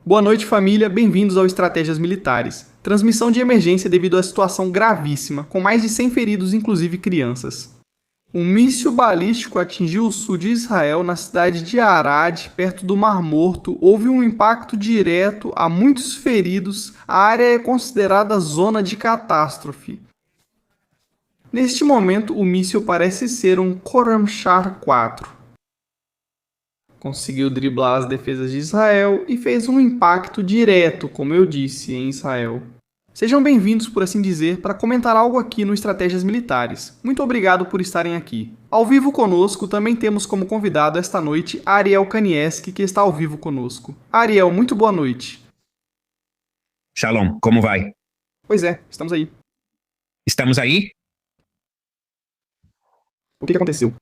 Boa noite, família. Bem-vindos ao Estratégias Militares. Transmissão de emergência devido à situação gravíssima, com mais de 100 feridos, inclusive crianças. Um míssil balístico atingiu o sul de Israel, na cidade de Arad, perto do Mar Morto. Houve um impacto direto, há muitos feridos. A área é considerada zona de catástrofe. Neste momento, o míssil parece ser um Khorramshahr 4. Conseguiu driblar as defesas de Israel e fez um impacto direto, como eu disse, em Israel. Sejam bem-vindos, por assim dizer, para comentar algo aqui no Estratégias Militares. Muito obrigado por estarem aqui. Ao vivo conosco, também temos como convidado esta noite Ariel Kanieski, que está ao vivo conosco. Ariel, muito boa noite. Shalom, como vai? Pois é, estamos aí. Estamos aí? O que aconteceu?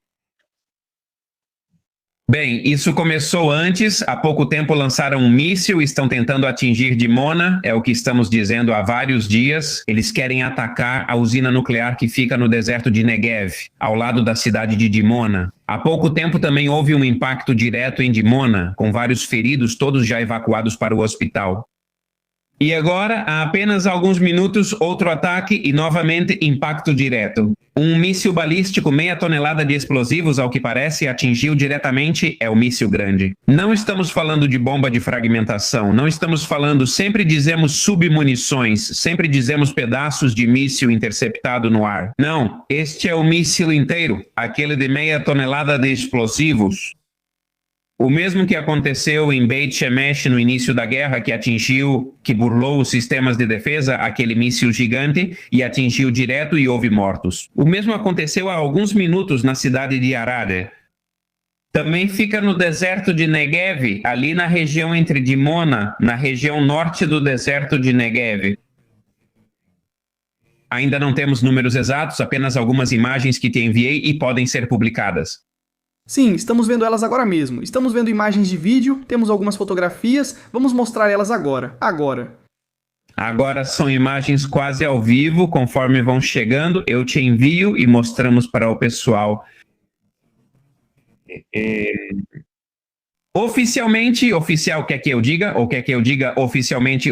Bem, isso começou antes. Há pouco tempo lançaram um míssil, estão tentando atingir Dimona, é o que estamos dizendo há vários dias. Eles querem atacar a usina nuclear que fica no deserto de Negev, ao lado da cidade de Dimona. Há pouco tempo também houve um impacto direto em Dimona, com vários feridos, todos já evacuados para o hospital. E agora, há apenas alguns minutos, outro ataque e novamente impacto direto. Um míssil balístico, meia tonelada de explosivos, ao que parece, atingiu diretamente o míssil grande. Não estamos falando de bomba de fragmentação, não estamos falando, sempre dizemos submunições, sempre dizemos pedaços de míssil interceptado no ar. Não, este é o míssil inteiro, aquele de meia tonelada de explosivos. O mesmo que aconteceu em Beit Shemesh no início da guerra, que burlou os sistemas de defesa, aquele míssil gigante, e atingiu direto e houve mortos. O mesmo aconteceu há alguns minutos na cidade de Arad. Também fica no deserto de Negev, ali na região entre Dimona, na região norte do deserto de Negev. Ainda não temos números exatos, apenas algumas imagens que te enviei e podem ser publicadas. Sim, estamos vendo elas agora mesmo. Estamos vendo imagens de vídeo, temos algumas fotografias, vamos mostrar elas agora. Agora são imagens quase ao vivo, conforme vão chegando, eu te envio e mostramos para o pessoal. Oficial quer que eu diga, ou quer que eu diga oficialmente?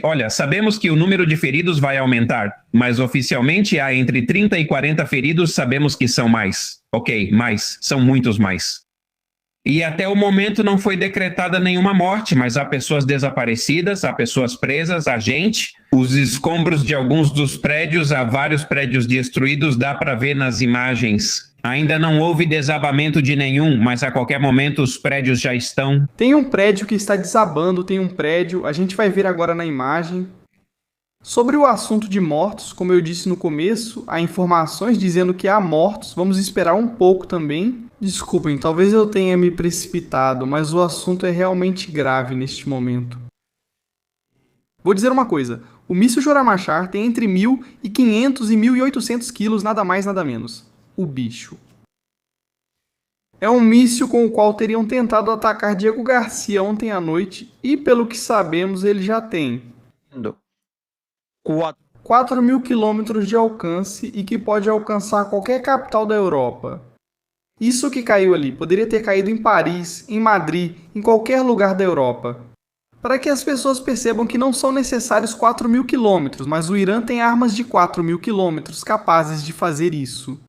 Olha, sabemos que o número de feridos vai aumentar, mas oficialmente há entre 30 e 40 feridos, sabemos que são mais. Ok, mais, são muitos mais. E até o momento não foi decretada nenhuma morte, mas há pessoas desaparecidas, há pessoas presas, há gente. Os escombros de alguns dos prédios, há vários prédios destruídos, dá para ver nas imagens. Ainda não houve desabamento de nenhum, mas a qualquer momento os prédios já estão. Tem um prédio que está desabando, a gente vai ver agora na imagem. Sobre o assunto de mortos, como eu disse no começo, há informações dizendo que há mortos, vamos esperar um pouco também. Desculpem, talvez eu tenha me precipitado, mas o assunto é realmente grave neste momento. Vou dizer uma coisa, o míssil Khorramshahr tem entre 1.500 e 1.800 quilos, nada mais nada menos. O bicho. É um míssil com o qual teriam tentado atacar Diego Garcia ontem à noite e, pelo que sabemos, ele já tem 4.000 quilômetros de alcance e que pode alcançar qualquer capital da Europa. Isso que caiu ali poderia ter caído em Paris, em Madrid, em qualquer lugar da Europa. Para que as pessoas percebam que não são necessários 4.000 quilômetros, mas o Irã tem armas de 4.000 quilômetros capazes de fazer isso.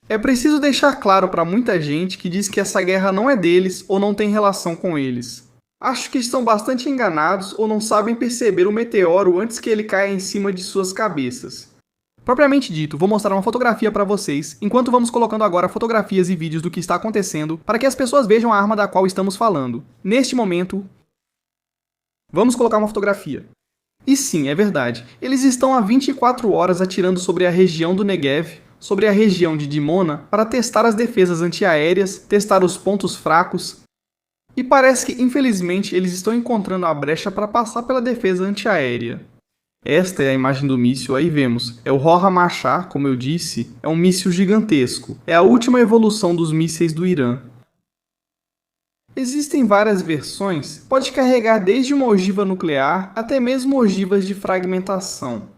É preciso deixar claro para muita gente que diz que essa guerra não é deles ou não tem relação com eles. Acho que estão bastante enganados ou não sabem perceber o meteoro antes que ele caia em cima de suas cabeças. Propriamente dito, vou mostrar uma fotografia para vocês, enquanto vamos colocando agora fotografias e vídeos do que está acontecendo, para que as pessoas vejam a arma da qual estamos falando. Neste momento, vamos colocar uma fotografia. E sim, é verdade, eles estão há 24 horas atirando sobre a região do Negev, sobre a região de Dimona, para testar as defesas antiaéreas, testar os pontos fracos. E parece que, infelizmente, eles estão encontrando a brecha para passar pela defesa antiaérea. Esta é a imagem do míssil, aí vemos. É o Khorramshahr, como eu disse, é um míssil gigantesco. É a última evolução dos mísseis do Irã. Existem várias versões, pode carregar desde uma ogiva nuclear até mesmo ogivas de fragmentação.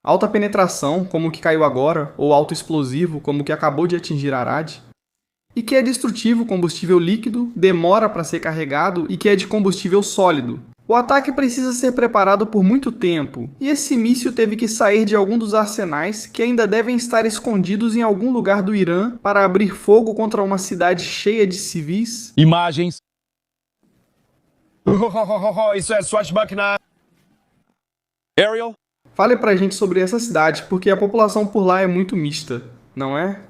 Alta penetração, como o que caiu agora, ou alto explosivo, como o que acabou de atingir Arad. e que é destrutivo combustível líquido, demora para ser carregado e que é de combustível sólido. O ataque precisa ser preparado por muito tempo, e esse míssil teve que sair de algum dos arsenais que ainda devem estar escondidos em algum lugar do Irã para abrir fogo contra uma cidade cheia de civis. Imagens. Isso é Swashbuckler. Ariel? Fale pra gente sobre essa cidade, porque a população por lá é muito mista, não é?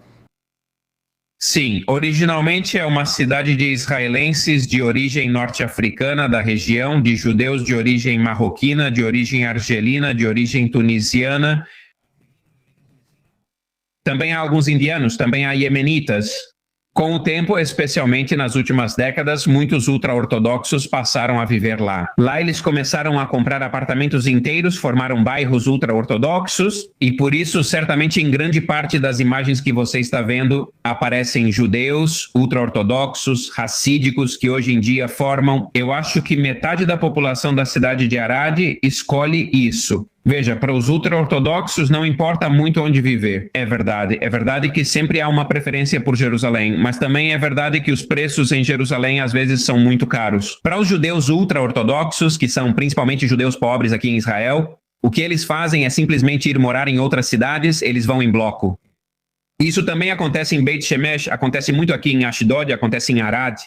Sim, originalmente é uma cidade de israelenses de origem norte-africana da região, de judeus de origem marroquina, de origem argelina, de origem tunisiana. Também há alguns indianos, também há iemenitas. Com o tempo, especialmente nas últimas décadas, muitos ultra-ortodoxos passaram a viver lá. Lá eles começaram a comprar apartamentos inteiros, formaram bairros ultra-ortodoxos, e por isso, certamente, em grande parte das imagens que você está vendo, aparecem judeus, ultra-ortodoxos, racídicos, que hoje em dia formam, eu acho que metade da população da cidade de Arad escolhe isso. Veja, para os ultra-ortodoxos não importa muito onde viver. É verdade que sempre há uma preferência por Jerusalém, mas também é verdade que os preços em Jerusalém às vezes são muito caros. Para os judeus ultra-ortodoxos, que são principalmente judeus pobres aqui em Israel, o que eles fazem é simplesmente ir morar em outras cidades, eles vão em bloco. Isso também acontece em Beit Shemesh, acontece muito aqui em Ashdod, acontece em Arad.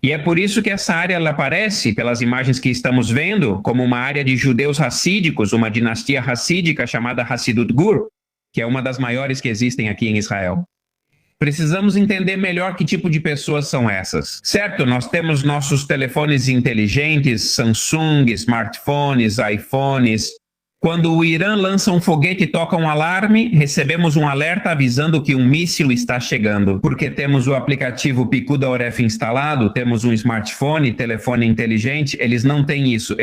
E é por isso que essa área ela aparece, pelas imagens que estamos vendo, como uma área de judeus racídicos, uma dinastia racídica chamada Hassidut Gur, que é uma das maiores que existem aqui em Israel. Precisamos entender melhor que tipo de pessoas são essas. Certo, nós temos nossos telefones inteligentes, Samsung, smartphones, iPhones. Quando o Irã lança um foguete e toca um alarme, recebemos um alerta avisando que um míssil está chegando. Porque temos o aplicativo Picud Oref instalado, temos um smartphone, telefone inteligente, eles não têm isso.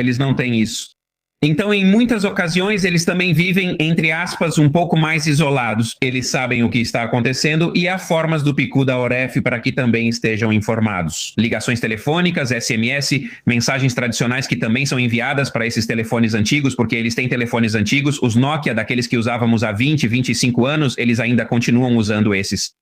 Então, em muitas ocasiões, eles também vivem, entre aspas, um pouco mais isolados. Eles sabem o que está acontecendo e há formas do Picud Oref para que também estejam informados. Ligações telefônicas, SMS, mensagens tradicionais que também são enviadas para esses telefones antigos, porque eles têm telefones antigos. Os Nokia, daqueles que usávamos há 20, 25 anos, eles ainda continuam usando esses.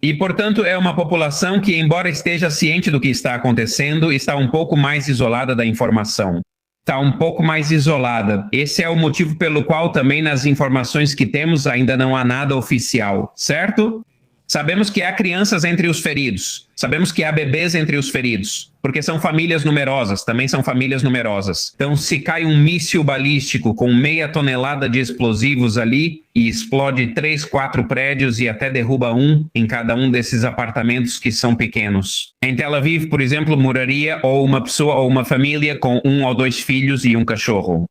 E, portanto, é uma população que, embora esteja ciente do que está acontecendo, está um pouco mais isolada da informação. Está um pouco mais isolada. Esse é o motivo pelo qual também nas informações que temos ainda não há nada oficial, certo? Sabemos que há crianças entre os feridos. Sabemos que há bebês entre os feridos. Porque são famílias numerosas, também são famílias numerosas. Então, se cai um míssil balístico com 0,5 tonelada de explosivos ali e explode 3, 4 prédios e até derruba um em cada um desses apartamentos que são pequenos. Em Tel Aviv, por exemplo, moraria ou uma pessoa ou uma família com 1 ou 2 filhos e um cachorro.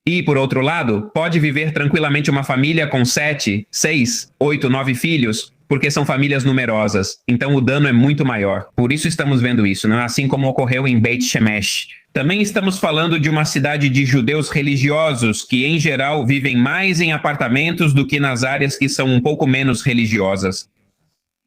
E, por outro lado, pode viver tranquilamente uma família com 7, 6, 8, 9 filhos, porque são famílias numerosas. Então o dano é muito maior. Por isso estamos vendo isso, não é? Assim como ocorreu em Beit Shemesh. Também estamos falando de uma cidade de judeus religiosos que, em geral, vivem mais em apartamentos do que nas áreas que são um pouco menos religiosas.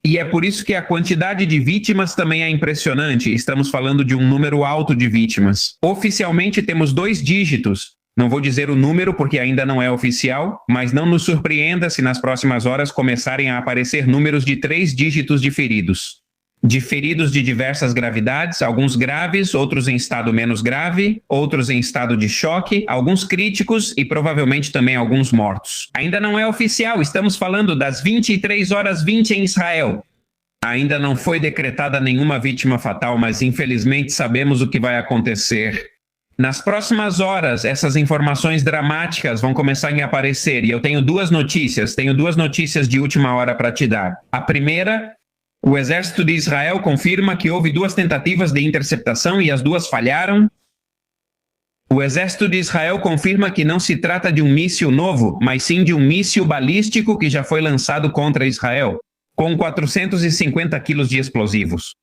E é por isso que a quantidade de vítimas também é impressionante. Estamos falando de um número alto de vítimas. Oficialmente temos 2 dígitos. Não vou dizer o número porque ainda não é oficial, mas não nos surpreenda se nas próximas horas começarem a aparecer números de 3 dígitos de feridos. De feridos de diversas gravidades, alguns graves, outros em estado menos grave, outros em estado de choque, alguns críticos e provavelmente também alguns mortos. Ainda não é oficial, estamos falando das 23h20 em Israel. Ainda não foi decretada nenhuma vítima fatal, mas infelizmente sabemos o que vai acontecer. Nas próximas horas, essas informações dramáticas vão começar a aparecer e eu tenho duas notícias de última hora para te dar. A primeira, o exército de Israel confirma que houve 2 tentativas de interceptação e as 2 falharam. O exército de Israel confirma que não se trata de um míssil novo, mas sim de um míssil balístico que já foi lançado contra Israel, com 450 quilos de explosivos.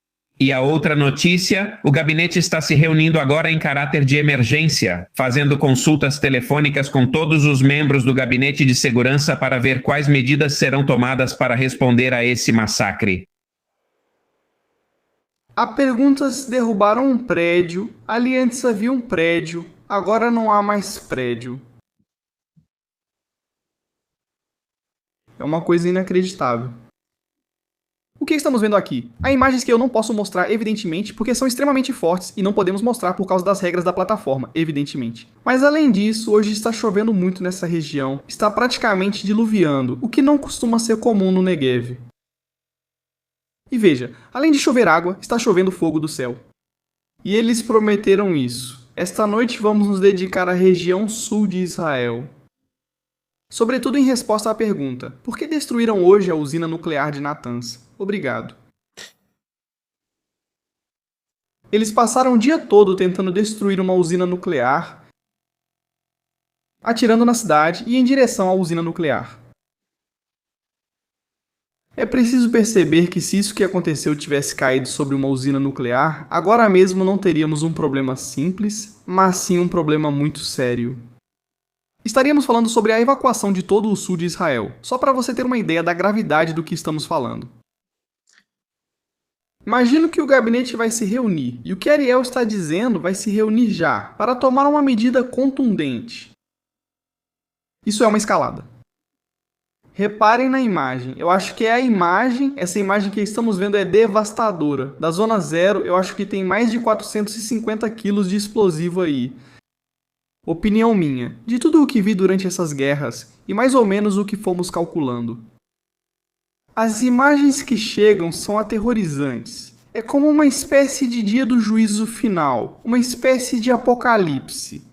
E a outra notícia, o gabinete está se reunindo agora em caráter de emergência, fazendo consultas telefônicas com todos os membros do gabinete de segurança para ver quais medidas serão tomadas para responder a esse massacre. A pergunta se derrubaram um prédio, ali antes havia um prédio, agora não há mais prédio. É uma coisa inacreditável. O que estamos vendo aqui? Há imagens que eu não posso mostrar, evidentemente, porque são extremamente fortes e não podemos mostrar por causa das regras da plataforma, evidentemente. Mas além disso, hoje está chovendo muito nessa região, está praticamente diluviando, o que não costuma ser comum no Negev. E veja, além de chover água, está chovendo fogo do céu. E eles prometeram isso. Esta noite vamos nos dedicar à região sul de Israel. Sobretudo em resposta à pergunta: por que destruíram hoje a usina nuclear de Natanz? Obrigado. Eles passaram o dia todo tentando destruir uma usina nuclear, atirando na cidade e em direção à usina nuclear. É preciso perceber que se isso que aconteceu tivesse caído sobre uma usina nuclear, agora mesmo não teríamos um problema simples, mas sim um problema muito sério. Estaríamos falando sobre a evacuação de todo o sul de Israel, só para você ter uma ideia da gravidade do que estamos falando. Imagino que o gabinete vai se reunir, e o que Ariel está dizendo vai se reunir já, para tomar uma medida contundente. Isso é uma escalada. Reparem na imagem, eu acho que é a imagem, essa imagem que estamos vendo é devastadora. Da zona 0, eu acho que tem mais de 450 kg de explosivo aí. Opinião minha, de tudo o que vi durante essas guerras, e mais ou menos o que fomos calculando. As imagens que chegam são aterrorizantes. É como uma espécie de dia do juízo final, uma espécie de apocalipse.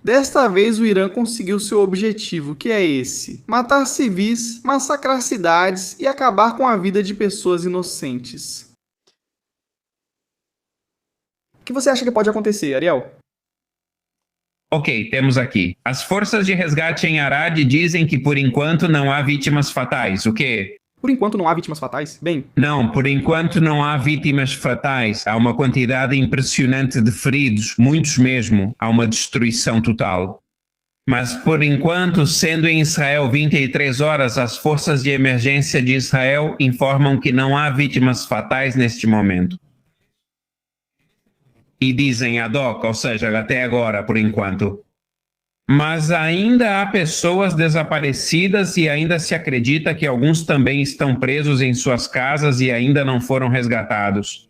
Desta vez o Irã conseguiu seu objetivo, que é esse: matar civis, massacrar cidades e acabar com a vida de pessoas inocentes. O que você acha que pode acontecer, Ariel? Ok, temos aqui. As forças de resgate em Arad dizem que por enquanto não há vítimas fatais. O quê? Por enquanto não há vítimas fatais? Bem, Não, por enquanto não há vítimas fatais. Há uma quantidade impressionante de feridos, muitos mesmo. Há uma destruição total. Mas por enquanto, sendo em Israel 23 horas, as forças de emergência de Israel informam que não há vítimas fatais neste momento. E dizem ad hoc, ou seja, até agora, por enquanto. Mas ainda há pessoas desaparecidas e ainda se acredita que alguns também estão presos em suas casas e ainda não foram resgatados.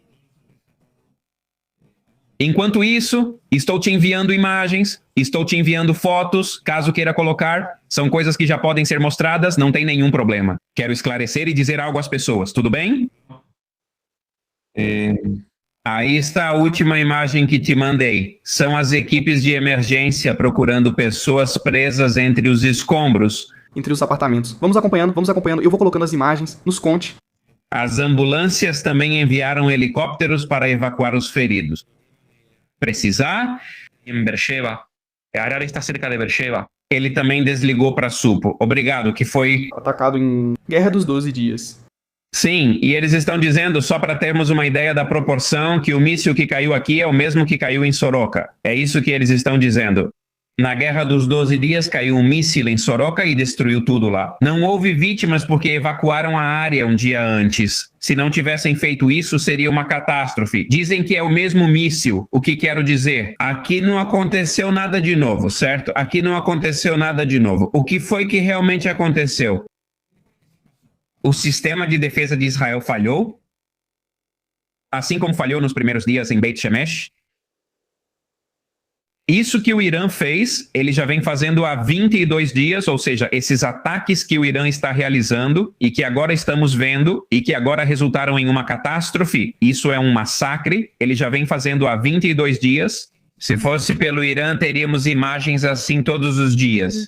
Enquanto isso, estou te enviando imagens, estou te enviando fotos, caso queira colocar. São coisas que já podem ser mostradas, não tem nenhum problema. Quero esclarecer e dizer algo às pessoas, tudo bem? Aí está a última imagem que te mandei. São as equipes de emergência procurando pessoas presas entre os escombros. entre os apartamentos. Vamos acompanhando. Eu vou colocando as imagens. Nos conte. As ambulâncias também enviaram helicópteros para evacuar os feridos. Precisar? En Beersheba. Arar está cerca de Beersheba. Ele também desligou para Supo. Obrigado, que foi... Atacado em Guerra dos 12 Dias. Sim, e eles estão dizendo, só para termos uma ideia da proporção, que o míssil que caiu aqui é o mesmo que caiu em Soroka. É isso que eles estão dizendo. Na Guerra dos 12 Dias caiu um míssil em Soroka e destruiu tudo lá. Não houve vítimas porque evacuaram a área um dia antes. Se não tivessem feito isso, seria uma catástrofe. Dizem que é o mesmo míssil. O que quero dizer? Aqui não aconteceu nada de novo, certo? Aqui não aconteceu nada de novo. O que foi que realmente aconteceu? O sistema de defesa de Israel falhou, assim como falhou nos primeiros dias em Beit Shemesh. Isso que o Irã fez, ele já vem fazendo há 22 dias, ou seja, esses ataques que o Irã está realizando e que agora estamos vendo e que agora resultaram em uma catástrofe, isso é um massacre, ele já vem fazendo há 22 dias. Se fosse pelo Irã, teríamos imagens assim todos os dias.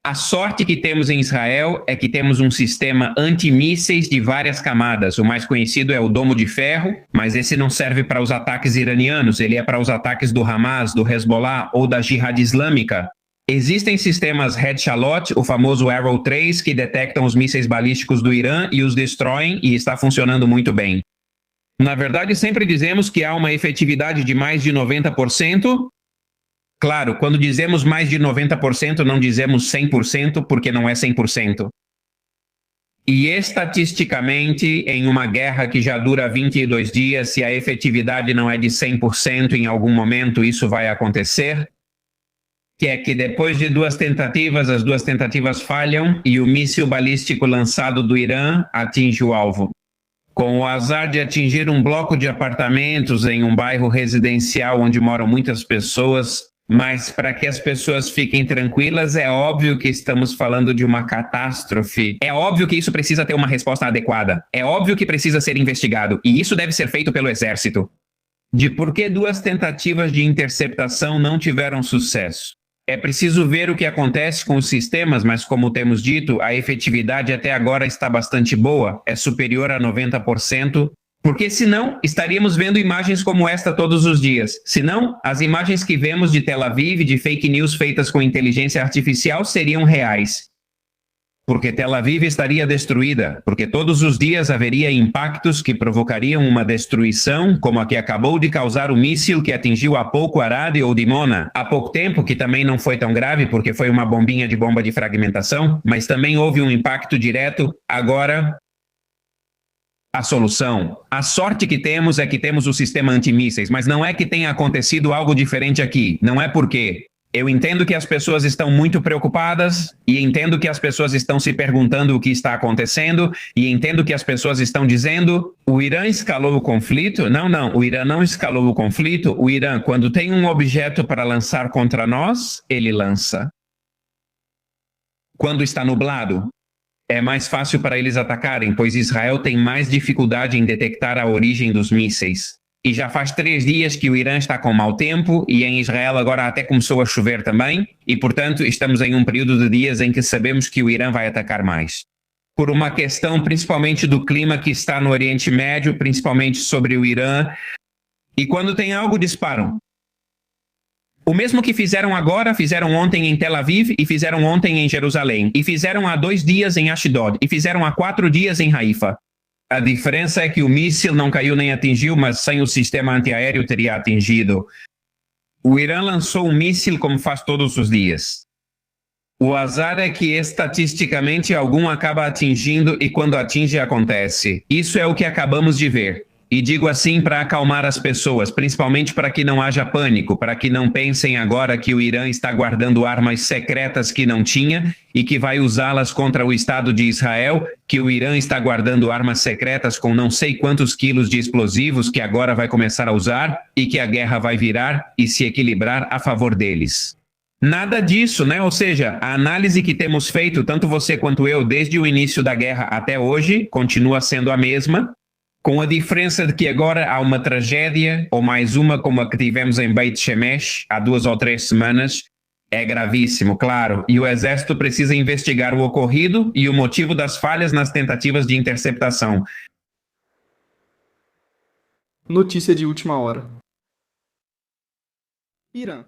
A sorte que temos em Israel é que temos um sistema antimísseis de várias camadas. O mais conhecido é o Domo de Ferro, mas esse não serve para os ataques iranianos, ele é para os ataques do Hamas, do Hezbollah ou da Jihad Islâmica. Existem sistemas Red Shalot, o famoso Arrow 3, que detectam os mísseis balísticos do Irã e os destroem, e está funcionando muito bem. Na verdade, sempre dizemos que há uma efetividade de mais de 90%. Claro, quando dizemos mais de 90%, não dizemos 100%, porque não é 100%. E estatisticamente, em uma guerra que já dura 22 dias, se a efetividade não é de 100%, em algum momento isso vai acontecer. que é que depois de duas tentativas, as duas tentativas falham e o míssil balístico lançado do Irã atinge o alvo. Com o azar de atingir um bloco de apartamentos em um bairro residencial onde moram muitas pessoas, mas para que as pessoas fiquem tranquilas, é óbvio que estamos falando de uma catástrofe. É óbvio que isso precisa ter uma resposta adequada. É óbvio que precisa ser investigado, e isso deve ser feito pelo exército. De por que duas tentativas de interceptação não tiveram sucesso? É preciso ver o que acontece com os sistemas, mas como temos dito, a efetividade até agora está bastante boa, é superior a 90%, porque senão estaríamos vendo imagens como esta todos os dias. Senão, as imagens que vemos de Tel Aviv, de fake news feitas com inteligência artificial, seriam reais. Porque Tel Aviv estaria destruída, porque todos os dias haveria impactos que provocariam uma destruição, como a que acabou de causar o míssil que atingiu há pouco Arad ou Dimona. Há pouco tempo, que também não foi tão grave, porque foi uma bombinha de bomba de fragmentação, mas também houve um impacto direto. Agora, a solução. A sorte que temos é que temos o sistema antimísseis, mas não é que tenha acontecido algo diferente aqui. Não é porque... Eu entendo que as pessoas estão muito preocupadas e entendo que as pessoas estão se perguntando o que está acontecendo e entendo que as pessoas estão dizendo o Irã escalou o conflito. Não, o Irã não escalou o conflito. O Irã, quando tem um objeto para lançar contra nós, ele lança. Quando está nublado, é mais fácil para eles atacarem, pois Israel tem mais dificuldade em detectar a origem dos mísseis. E já faz 3 dias que o Irã está com mau tempo e em Israel agora até começou a chover também e, portanto, estamos em um período de dias em que sabemos que o Irã vai atacar mais. Por uma questão principalmente do clima que está no Oriente Médio, principalmente sobre o Irã. E quando tem algo, disparam. O mesmo que fizeram agora, fizeram ontem em Tel Aviv e fizeram ontem em Jerusalém. E fizeram há 2 dias em Ashdod e fizeram há 4 dias em Haifa. A diferença é que o míssil não caiu nem atingiu, mas sem o sistema antiaéreo teria atingido. O Irã lançou um míssil como faz todos os dias. O azar é que estatisticamente algum acaba atingindo e quando atinge acontece. Isso é o que acabamos de ver. E digo assim para acalmar as pessoas, principalmente para que não haja pânico, para que não pensem agora que o Irã está guardando armas secretas que não tinha e que vai usá-las contra o Estado de Israel, que o Irã está guardando armas secretas com não sei quantos quilos de explosivos que agora vai começar a usar e que a guerra vai virar e se equilibrar a favor deles. Nada disso, né? Ou seja, a análise que temos feito, tanto você quanto eu, desde o início da guerra até hoje, continua sendo a mesma. Com a diferença de que agora há uma tragédia, ou mais uma como a que tivemos em Beit Shemesh há 2 ou 3 semanas, é gravíssimo, claro, e o exército precisa investigar o ocorrido e o motivo das falhas nas tentativas de interceptação. Notícia de última hora. Irã.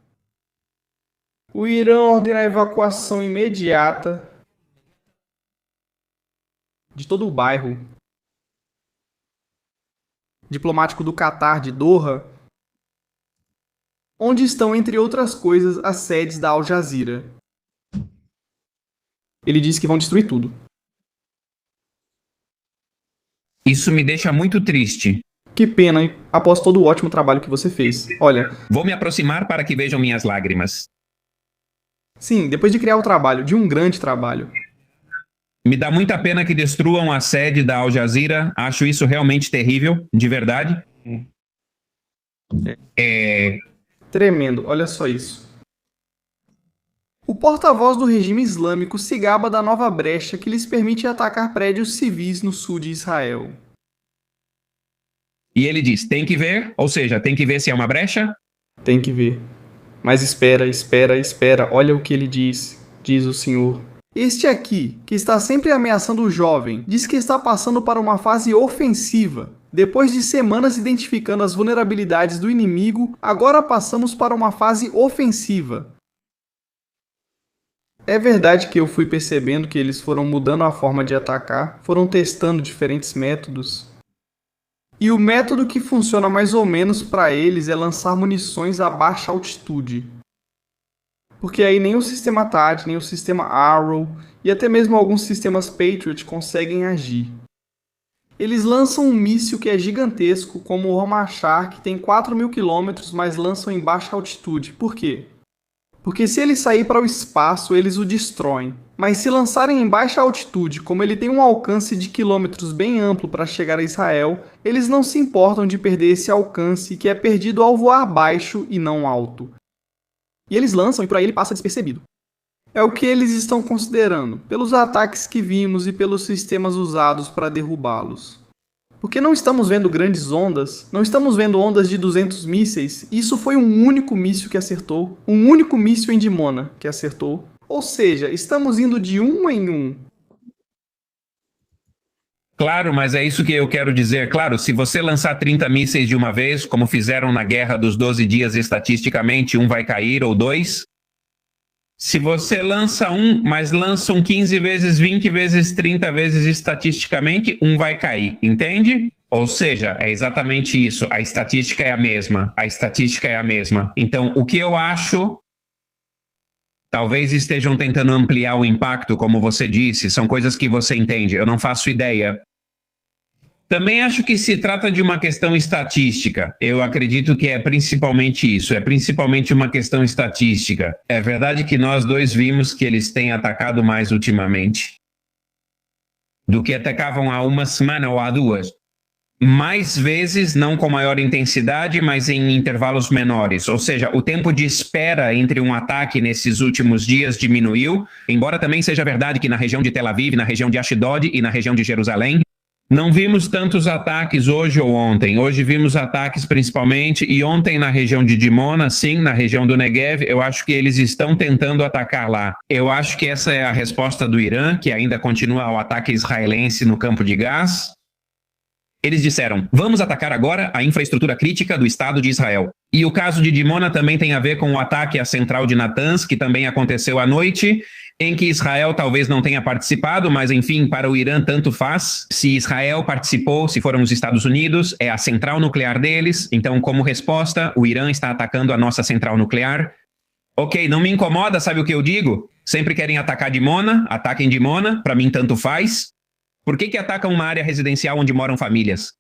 O Irã ordena a evacuação imediata de todo o bairro diplomático do Catar de Doha, onde estão, entre outras coisas, as sedes da Al Jazeera. Ele disse que vão destruir tudo. Isso me deixa muito triste. Que pena, hein? Após todo o ótimo trabalho que você fez. Olha, Vou me aproximar para que vejam minhas lágrimas. sim, depois de criar o trabalho, de um grande trabalho, Me dá muita pena que destruam a sede da Al Jazeera. Acho isso realmente terrível, de verdade. tremendo, olha só isso. O porta-voz do regime islâmico se gaba da nova brecha que lhes permite atacar prédios civis no sul de Israel. E ele diz, tem que ver, ou seja, tem que ver se é uma brecha. Tem que ver. Mas espera, olha o que ele diz o Senhor. Este aqui, que está sempre ameaçando o jovem, diz que está passando para uma fase ofensiva. Depois de semanas identificando as vulnerabilidades do inimigo, agora passamos para uma fase ofensiva. É verdade que eu fui percebendo que eles foram mudando a forma de atacar, foram testando diferentes métodos. E o método que funciona mais ou menos para eles é lançar munições a baixa altitude. Porque aí nem o sistema THAAD, nem o sistema Arrow e até mesmo alguns sistemas Patriot conseguem agir. Eles lançam um míssil que é gigantesco, como o Romachar, que tem 4.000 km, mas lançam em baixa altitude. Por quê? Porque se ele sair para o espaço, eles o destroem. Mas se lançarem em baixa altitude, como ele tem um alcance de quilômetros bem amplo para chegar a Israel, eles não se importam de perder esse alcance que é perdido ao voar baixo e não alto. E eles lançam e por aí ele passa despercebido. É o que eles estão considerando, pelos ataques que vimos e pelos sistemas usados para derrubá-los. Porque não estamos vendo grandes ondas, não estamos vendo ondas de 200 mísseis, isso foi um único míssil que acertou, um único míssil em Dimona que acertou. Ou seja, estamos indo de um em um. Claro, mas é isso que eu quero dizer. Claro, se você lançar 30 mísseis de uma vez, como fizeram na Guerra dos 12 Dias estatisticamente, um vai cair ou dois. Se você lança um, mas lançam 15 vezes, 20 vezes, 30 vezes estatisticamente, um vai cair, entende? Ou seja, é exatamente isso. A estatística é a mesma. A estatística é a mesma. Então, o que eu acho... Talvez estejam tentando ampliar o impacto, como você disse. São coisas que você entende. Eu não faço ideia. Também acho que se trata de uma questão estatística. Eu acredito que é principalmente isso. É principalmente uma questão estatística. É verdade que nós dois vimos que eles têm atacado mais ultimamente do que atacavam há uma semana ou há duas. Mais vezes, não com maior intensidade, mas em intervalos menores. Ou seja, o tempo de espera entre um ataque nesses últimos dias diminuiu, embora também seja verdade que na região de Tel Aviv, na região de Ashdod e na região de Jerusalém, não vimos tantos ataques hoje ou ontem. Hoje vimos ataques principalmente, e ontem na região de Dimona, sim, na região do Negev, eu acho que eles estão tentando atacar lá. Eu acho que essa é a resposta do Irã, que ainda continua o ataque israelense no campo de Gás. Eles disseram, vamos atacar agora a infraestrutura crítica do Estado de Israel. E o caso de Dimona também tem a ver com o ataque à central de Natanz, que também aconteceu à noite, em que Israel talvez não tenha participado, mas enfim, para o Irã tanto faz. Se Israel participou, se foram os Estados Unidos, é a central nuclear deles. Então, como resposta, o Irã está atacando a nossa central nuclear. Ok, não me incomoda, sabe o que eu digo? Sempre querem atacar Dimona, ataquem Dimona, para mim tanto faz. Por que atacam uma área residencial onde moram famílias?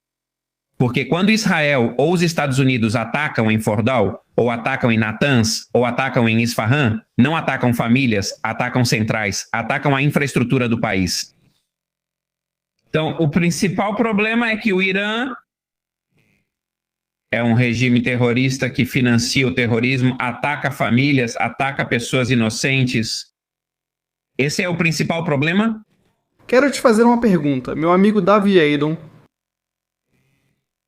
Porque quando Israel ou os Estados Unidos atacam em Fordal, ou atacam em Natanz, ou atacam em Isfahan, não atacam famílias, atacam centrais, atacam a infraestrutura do país. Então, o principal problema é que o Irã é um regime terrorista que financia o terrorismo, ataca famílias, ataca pessoas inocentes. Esse é o principal problema? Quero te fazer uma pergunta, meu amigo Davi Aidon.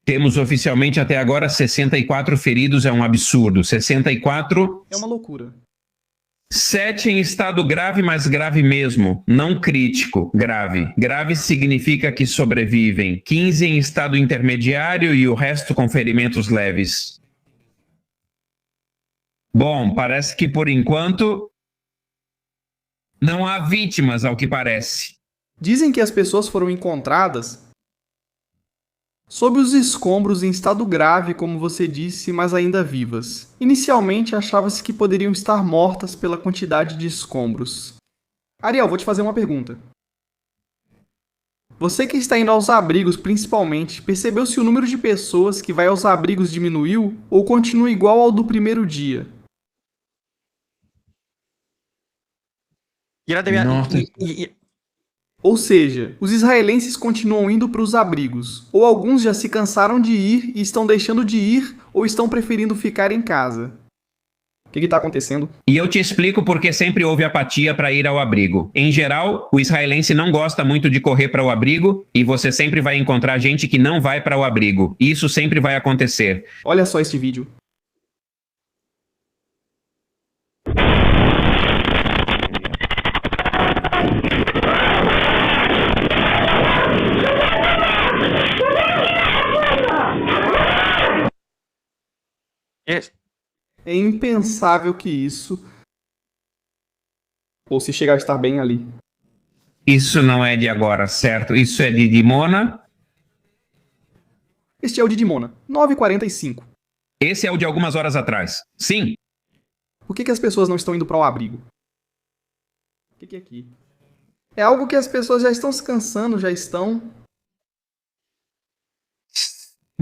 Temos oficialmente até agora 64 feridos, é um absurdo. 64... É uma loucura. 7 em estado grave, mas grave mesmo. Não crítico, grave. Grave significa que sobrevivem. 15 em estado intermediário e o resto com ferimentos leves. Bom, parece que por enquanto não há vítimas, ao que parece. Dizem que as pessoas foram encontradas sob os escombros em estado grave, como você disse, mas ainda vivas. Inicialmente achava-se que poderiam estar mortas pela quantidade de escombros. Ariel, vou te fazer uma pergunta. Você que está indo aos abrigos principalmente, percebeu se o número de pessoas que vai aos abrigos diminuiu ou continua igual ao do primeiro dia? Nossa. Ou seja, os israelenses continuam indo para os abrigos, ou alguns já se cansaram de ir e estão deixando de ir, ou estão preferindo ficar em casa. O que está acontecendo? E eu te explico porque sempre houve apatia para ir ao abrigo. Em geral, o israelense não gosta muito de correr para o abrigo, e você sempre vai encontrar gente que não vai para o abrigo. Isso sempre vai acontecer. Olha só este vídeo. É impensável que isso, ou se chegar a estar bem ali. Isso não é de agora, certo? Isso é de Dimona. Este é o de Dimona, 9h45. Esse é o de algumas horas atrás. Sim. Por que as pessoas não estão indo para o abrigo? O que é aqui? É algo que as pessoas já estão se cansando, já estão...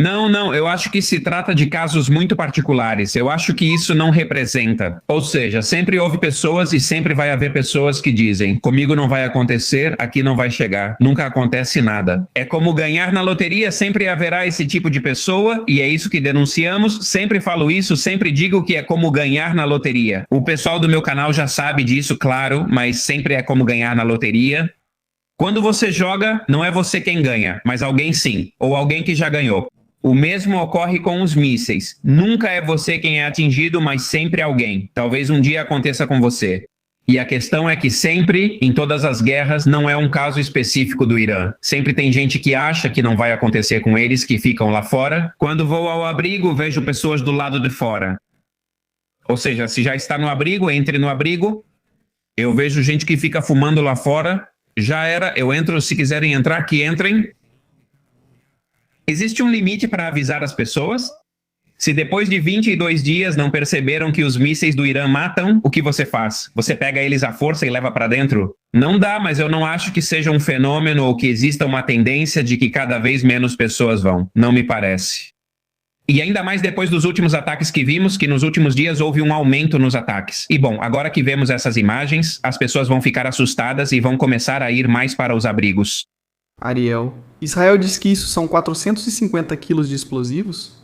Não, eu acho que se trata de casos muito particulares. Eu acho que isso não representa. Ou seja, sempre houve pessoas e sempre vai haver pessoas que dizem: comigo não vai acontecer, aqui não vai chegar, nunca acontece nada. É como ganhar na loteria, sempre haverá esse tipo de pessoa e é isso que denunciamos. Sempre falo isso, sempre digo que é como ganhar na loteria. O pessoal do meu canal já sabe disso, claro, mas sempre é como ganhar na loteria. Quando você joga, não é você quem ganha, mas alguém sim, ou alguém que já ganhou. O mesmo ocorre com os mísseis. Nunca é você quem é atingido, mas sempre alguém. Talvez um dia aconteça com você. E a questão é que sempre, em todas as guerras, não é um caso específico do Irã. Sempre tem gente que acha que não vai acontecer com eles, que ficam lá fora. Quando vou ao abrigo, vejo pessoas do lado de fora. Ou seja, se já está no abrigo, entre no abrigo. Eu vejo gente que fica fumando lá fora. Já era, eu entro, se quiserem entrar, que entrem. Existe um limite para avisar as pessoas? Se depois de 22 dias não perceberam que os mísseis do Irã matam, o que você faz? Você pega eles à força e leva para dentro? Não dá, mas eu não acho que seja um fenômeno ou que exista uma tendência de que cada vez menos pessoas vão. Não me parece. E ainda mais depois dos últimos ataques que vimos, que nos últimos dias houve um aumento nos ataques. E bom, agora que vemos essas imagens, as pessoas vão ficar assustadas e vão começar a ir mais para os abrigos. Ariel, Israel diz que isso são 450 quilos de explosivos?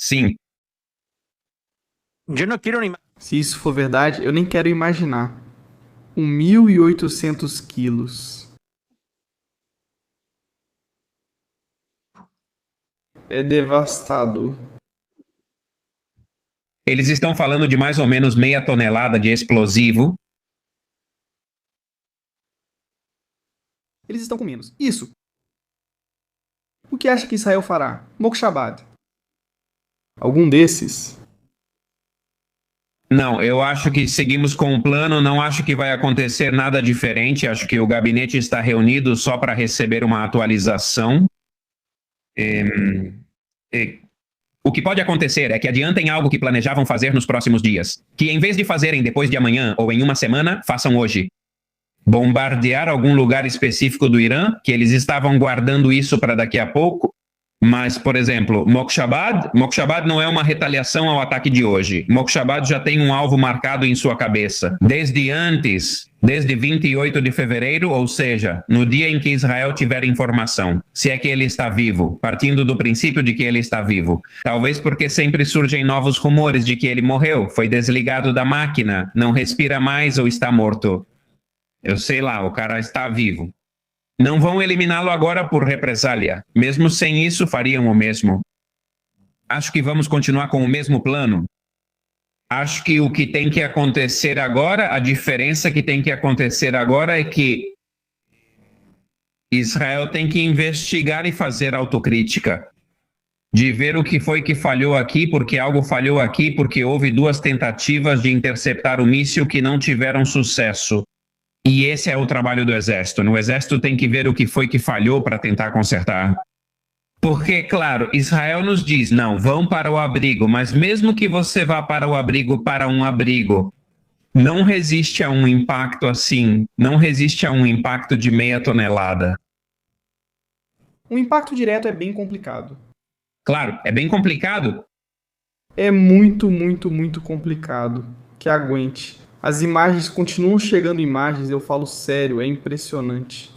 Sim. Yo no quiero ni más. Se isso for verdade, eu nem quero imaginar. 1.800 quilos. É devastador. Eles estão falando de mais ou menos meia tonelada de explosivo. Eles estão com menos. Isso. O que acha que Israel fará? Mokshabad. Algum desses? Não, eu acho que seguimos com o plano, não acho que vai acontecer nada diferente, acho que o gabinete está reunido só para receber uma atualização. O que pode acontecer é que adiantem algo que planejavam fazer nos próximos dias, que em vez de fazerem depois de amanhã ou em uma semana, façam hoje. Bombardear algum lugar específico do Irã, que eles estavam guardando isso para daqui a pouco. Mas, por exemplo, Mokshabad não é uma retaliação ao ataque de hoje. Mokshabad já tem um alvo marcado em sua cabeça. Desde antes, desde 28 de fevereiro, ou seja, no dia em que Israel tiver informação, se é que ele está vivo, partindo do princípio de que ele está vivo. Talvez porque sempre surgem novos rumores de que ele morreu, foi desligado da máquina, não respira mais ou está morto. Eu sei lá, o cara está vivo. Não vão eliminá-lo agora por represália. Mesmo sem isso, fariam o mesmo. Acho que vamos continuar com o mesmo plano. Acho que o que tem que acontecer agora, a diferença que tem que acontecer agora é que Israel tem que investigar e fazer autocrítica. De ver o que foi que falhou aqui, porque algo falhou aqui, porque houve 2 tentativas de interceptar o míssil que não tiveram sucesso. E esse é o trabalho do Exército. No Exército tem que ver o que foi que falhou para tentar consertar. Porque, claro, Israel nos diz, não, vão para o abrigo, mas mesmo que você vá para o abrigo, para um abrigo, não resiste a um impacto assim, não resiste a um impacto de meia tonelada. O impacto direto é bem complicado. Claro, é bem complicado. É muito complicado. Que aguente. As imagens continuam chegando imagens, eu falo sério, é impressionante.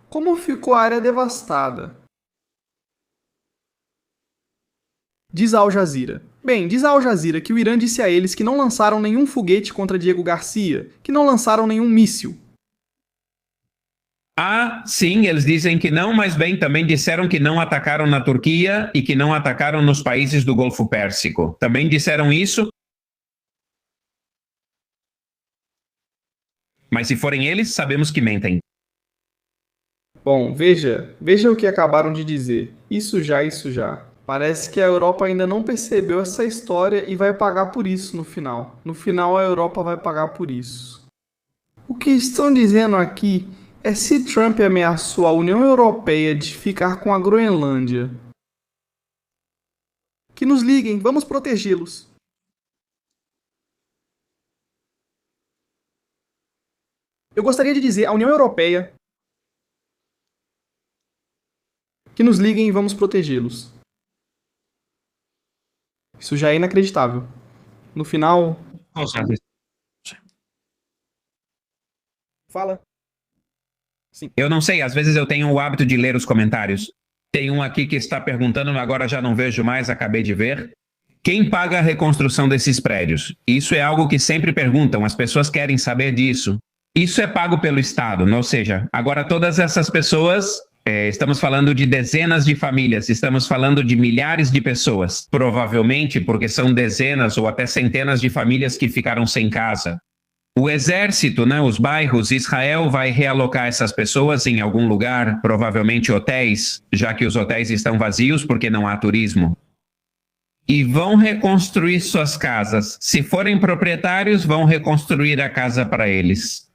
Como ficou a área devastada? Diz a Al Jazeera. Bem, diz a Al Jazeera que o Irã disse a eles que não lançaram nenhum foguete contra Diego Garcia, que não lançaram nenhum míssil. Ah, sim, eles dizem que não, mas bem, também disseram que não atacaram na Turquia e que não atacaram nos países do Golfo Pérsico. Também disseram isso. Mas se forem eles, sabemos que mentem. Bom, veja o que acabaram de dizer. Isso já. Parece que a Europa ainda não percebeu essa história e vai pagar por isso no final. No final, a Europa vai pagar por isso. O que estão dizendo aqui é se Trump ameaçou a União Europeia de ficar com a Groenlândia. Que nos liguem, vamos protegê-los. Eu gostaria de dizer à União Europeia que nos liguem e vamos protegê-los. Isso já é inacreditável. No final. Cosa? Fala. Sim. Eu não sei, às vezes eu tenho o hábito de ler os comentários. Tem um aqui que está perguntando, agora já não vejo mais, acabei de ver. Quem paga a reconstrução desses prédios? Isso é algo que sempre perguntam, as pessoas querem saber disso. Isso é pago pelo Estado, ou seja, agora todas essas pessoas, estamos falando de dezenas de famílias, estamos falando de milhares de pessoas, provavelmente porque são dezenas ou até centenas de famílias que ficaram sem casa. O exército, os bairros, Israel vai realocar essas pessoas em algum lugar, provavelmente hotéis, já que os hotéis estão vazios porque não há turismo. E vão reconstruir suas casas. Se forem proprietários, vão reconstruir a casa para eles.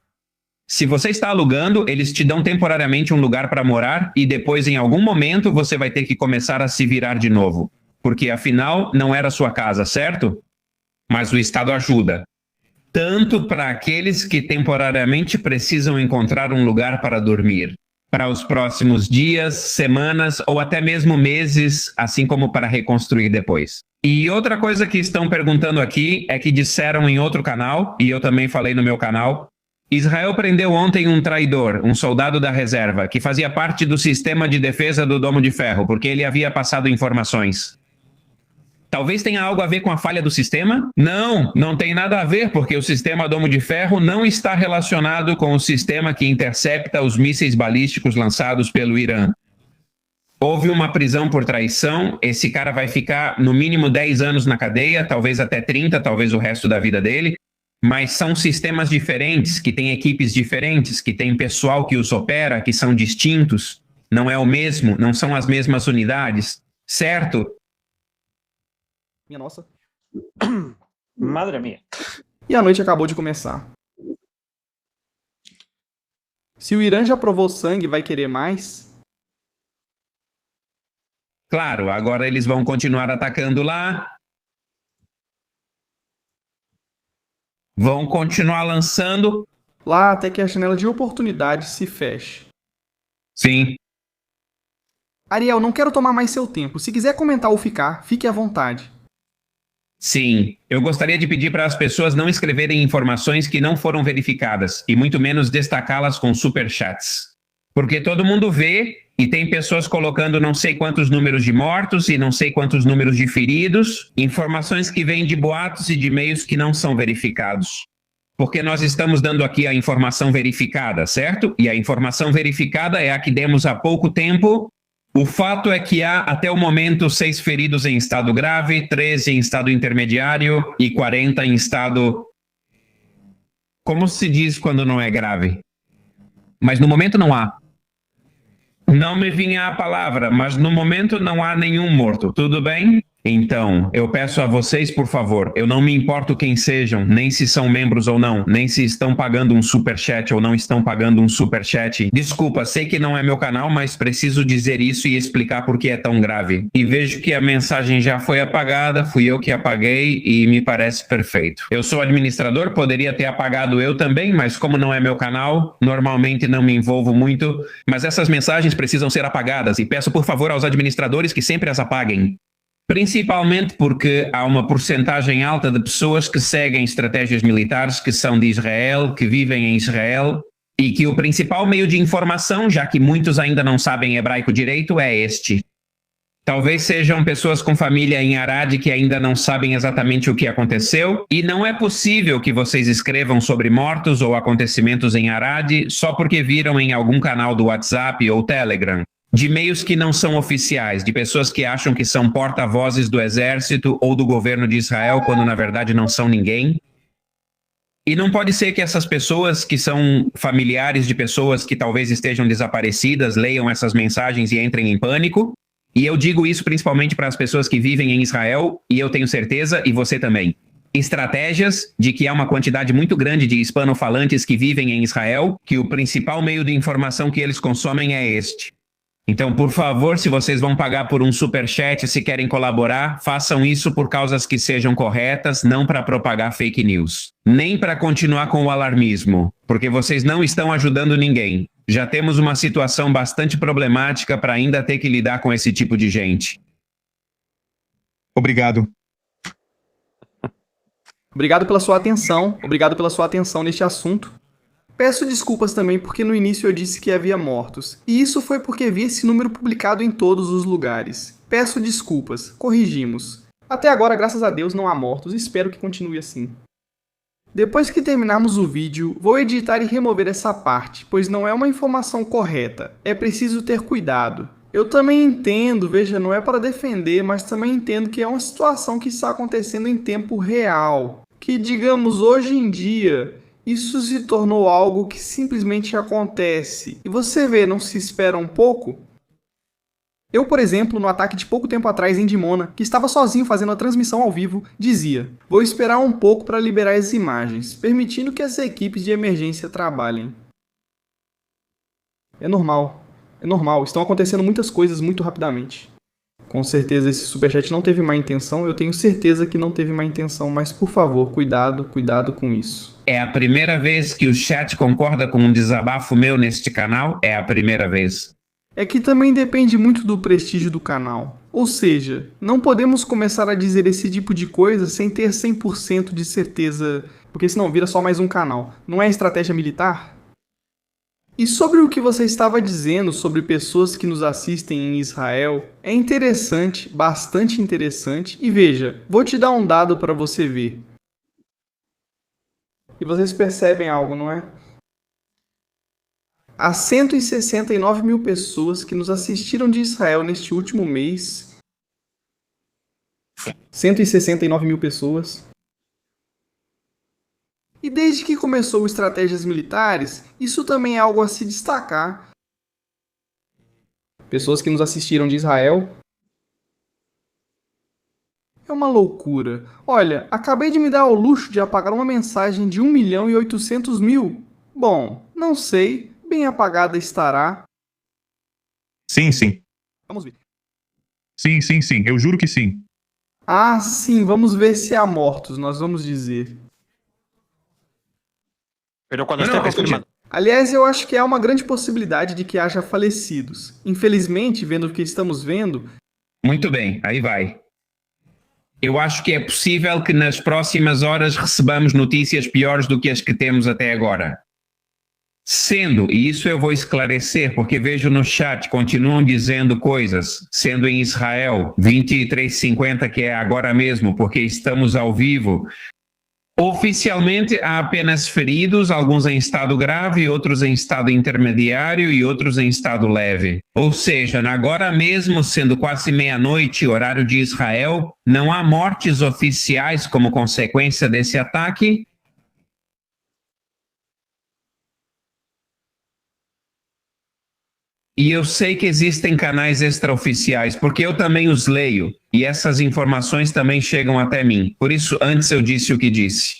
Se você está alugando, eles te dão temporariamente um lugar para morar e depois, em algum momento, você vai ter que começar a se virar de novo. Porque, afinal, não era sua casa, certo? Mas o Estado ajuda. Tanto para aqueles que temporariamente precisam encontrar um lugar para dormir, para os próximos dias, semanas ou até mesmo meses, assim como para reconstruir depois. E outra coisa que estão perguntando aqui é que disseram em outro canal, e eu também falei no meu canal, Israel prendeu ontem um traidor, um soldado da reserva, que fazia parte do sistema de defesa do Domo de Ferro, porque ele havia passado informações. Talvez tenha algo a ver com a falha do sistema? Não, não tem nada a ver, porque o sistema Domo de Ferro não está relacionado com o sistema que intercepta os mísseis balísticos lançados pelo Irã. Houve uma prisão por traição, esse cara vai ficar no mínimo 10 anos na cadeia, talvez até 30, talvez o resto da vida dele, mas são sistemas diferentes, que têm equipes diferentes, que tem pessoal que os opera, que são distintos, não é o mesmo, não são as mesmas unidades, certo? Minha nossa. Madre mía. E a noite acabou de começar. Se o Irã já provou sangue, vai querer mais? Claro, agora eles vão continuar atacando lá. Vão continuar lançando. Lá até que a janela de oportunidade se feche. Sim. Ariel, não quero tomar mais seu tempo. Se quiser comentar ou ficar, fique à vontade. Sim, eu gostaria de pedir para as pessoas não escreverem informações que não foram verificadas, e muito menos destacá-las com superchats. Porque todo mundo vê, e tem pessoas colocando não sei quantos números de mortos e não sei quantos números de feridos, informações que vêm de boatos e de e-mails que não são verificados. Porque nós estamos dando aqui a informação verificada, certo? E a informação verificada é a que demos há pouco tempo. O fato é que há, até o momento, 6 feridos em estado grave, 13 em estado intermediário e 40 em estado... Como se diz quando não é grave? Mas no momento não há. Não me vinha a palavra, mas no momento não há nenhum morto, tudo bem? Então, eu peço a vocês, por favor, eu não me importo quem sejam, nem se são membros ou não, nem se estão pagando um superchat ou não estão pagando um superchat. Desculpa, sei que não é meu canal, mas preciso dizer isso e explicar por que é tão grave. E vejo que a mensagem já foi apagada, fui eu que apaguei e me parece perfeito. Eu sou administrador, poderia ter apagado eu também, mas como não é meu canal, normalmente não me envolvo muito, mas essas mensagens precisam ser apagadas e peço por favor aos administradores que sempre as apaguem. Principalmente porque há uma porcentagem alta de pessoas que seguem estratégias militares que são de Israel, que vivem em Israel, e que o principal meio de informação, já que muitos ainda não sabem hebraico direito, é este. Talvez sejam pessoas com família em Arad que ainda não sabem exatamente o que aconteceu, e não é possível que vocês escrevam sobre mortos ou acontecimentos em Arad só porque viram em algum canal do WhatsApp ou Telegram. De meios que não são oficiais, de pessoas que acham que são porta-vozes do exército ou do governo de Israel, quando na verdade não são ninguém. E não pode ser que essas pessoas que são familiares de pessoas que talvez estejam desaparecidas leiam essas mensagens e entrem em pânico. E eu digo isso principalmente para as pessoas que vivem em Israel, e eu tenho certeza, e você também. Estratégias de que há uma quantidade muito grande de hispanofalantes que vivem em Israel, que o principal meio de informação que eles consomem é este. Então, por favor, se vocês vão pagar por um superchat, se querem colaborar, façam isso por causas que sejam corretas, não para propagar fake news. Nem para continuar com o alarmismo, porque vocês não estão ajudando ninguém. Já temos uma situação bastante problemática para ainda ter que lidar com esse tipo de gente. Obrigado. Obrigado pela sua atenção neste assunto. Peço desculpas também porque no início eu disse que havia mortos, e isso foi porque vi esse número publicado em todos os lugares. Peço desculpas, corrigimos. Até agora, graças a Deus, não há mortos, espero que continue assim. Depois que terminarmos o vídeo, vou editar e remover essa parte, pois não é uma informação correta, é preciso ter cuidado. Eu também entendo, veja, não é para defender, mas também entendo que é uma situação que está acontecendo em tempo real. Que, digamos, hoje em dia, isso se tornou algo que simplesmente acontece. E você vê, não se espera um pouco? Eu, por exemplo, no ataque de pouco tempo atrás em Dimona, que estava sozinho fazendo a transmissão ao vivo, dizia: vou esperar um pouco para liberar as imagens, permitindo que as equipes de emergência trabalhem. É normal, estão acontecendo muitas coisas muito rapidamente. Com certeza esse superchat não teve má intenção, eu tenho certeza que não teve má intenção, mas por favor, cuidado com isso. É a primeira vez que o chat concorda com um desabafo meu neste canal? É a primeira vez. É que também depende muito do prestígio do canal. Ou seja, não podemos começar a dizer esse tipo de coisa sem ter 100% de certeza, porque senão vira só mais um canal. Não é estratégia militar? E sobre o que você estava dizendo sobre pessoas que nos assistem em Israel, é interessante, bastante interessante, e veja, vou te dar um dado para você ver. E vocês percebem algo, não é? Há 169 mil pessoas que nos assistiram de Israel neste último mês. 169 mil pessoas. E desde que começou Estratégias Militares, isso também é algo a se destacar. Pessoas que nos assistiram de Israel. É uma loucura. Olha, acabei de me dar ao luxo de apagar uma mensagem de 1.800.000. Bom, não sei. Bem apagada estará. Sim. Vamos ver. Sim. Eu juro que sim. Ah, sim, vamos ver se há mortos, nós vamos dizer. Pero cuando No, esté escucha. confirmado. Aliás, eu acho que há uma grande possibilidade de que haja falecidos. Infelizmente, vendo o que estamos vendo, Muito bem, aí vai. Eu acho que é possível que nas próximas horas recebamos notícias piores do que as que temos até agora. Sendo, e isso eu vou esclarecer, porque vejo no chat, continuam dizendo coisas, sendo em Israel, 23h50, que é agora mesmo, porque estamos ao vivo. Oficialmente há apenas feridos, alguns em estado grave, outros em estado intermediário e outros em estado leve. Ou seja, agora mesmo, sendo quase meia-noite, horário de Israel, não há mortes oficiais como consequência desse ataque. E eu sei que existem canais extraoficiais, porque eu também os leio, e essas informações também chegam até mim. Por isso, antes eu disse o que disse.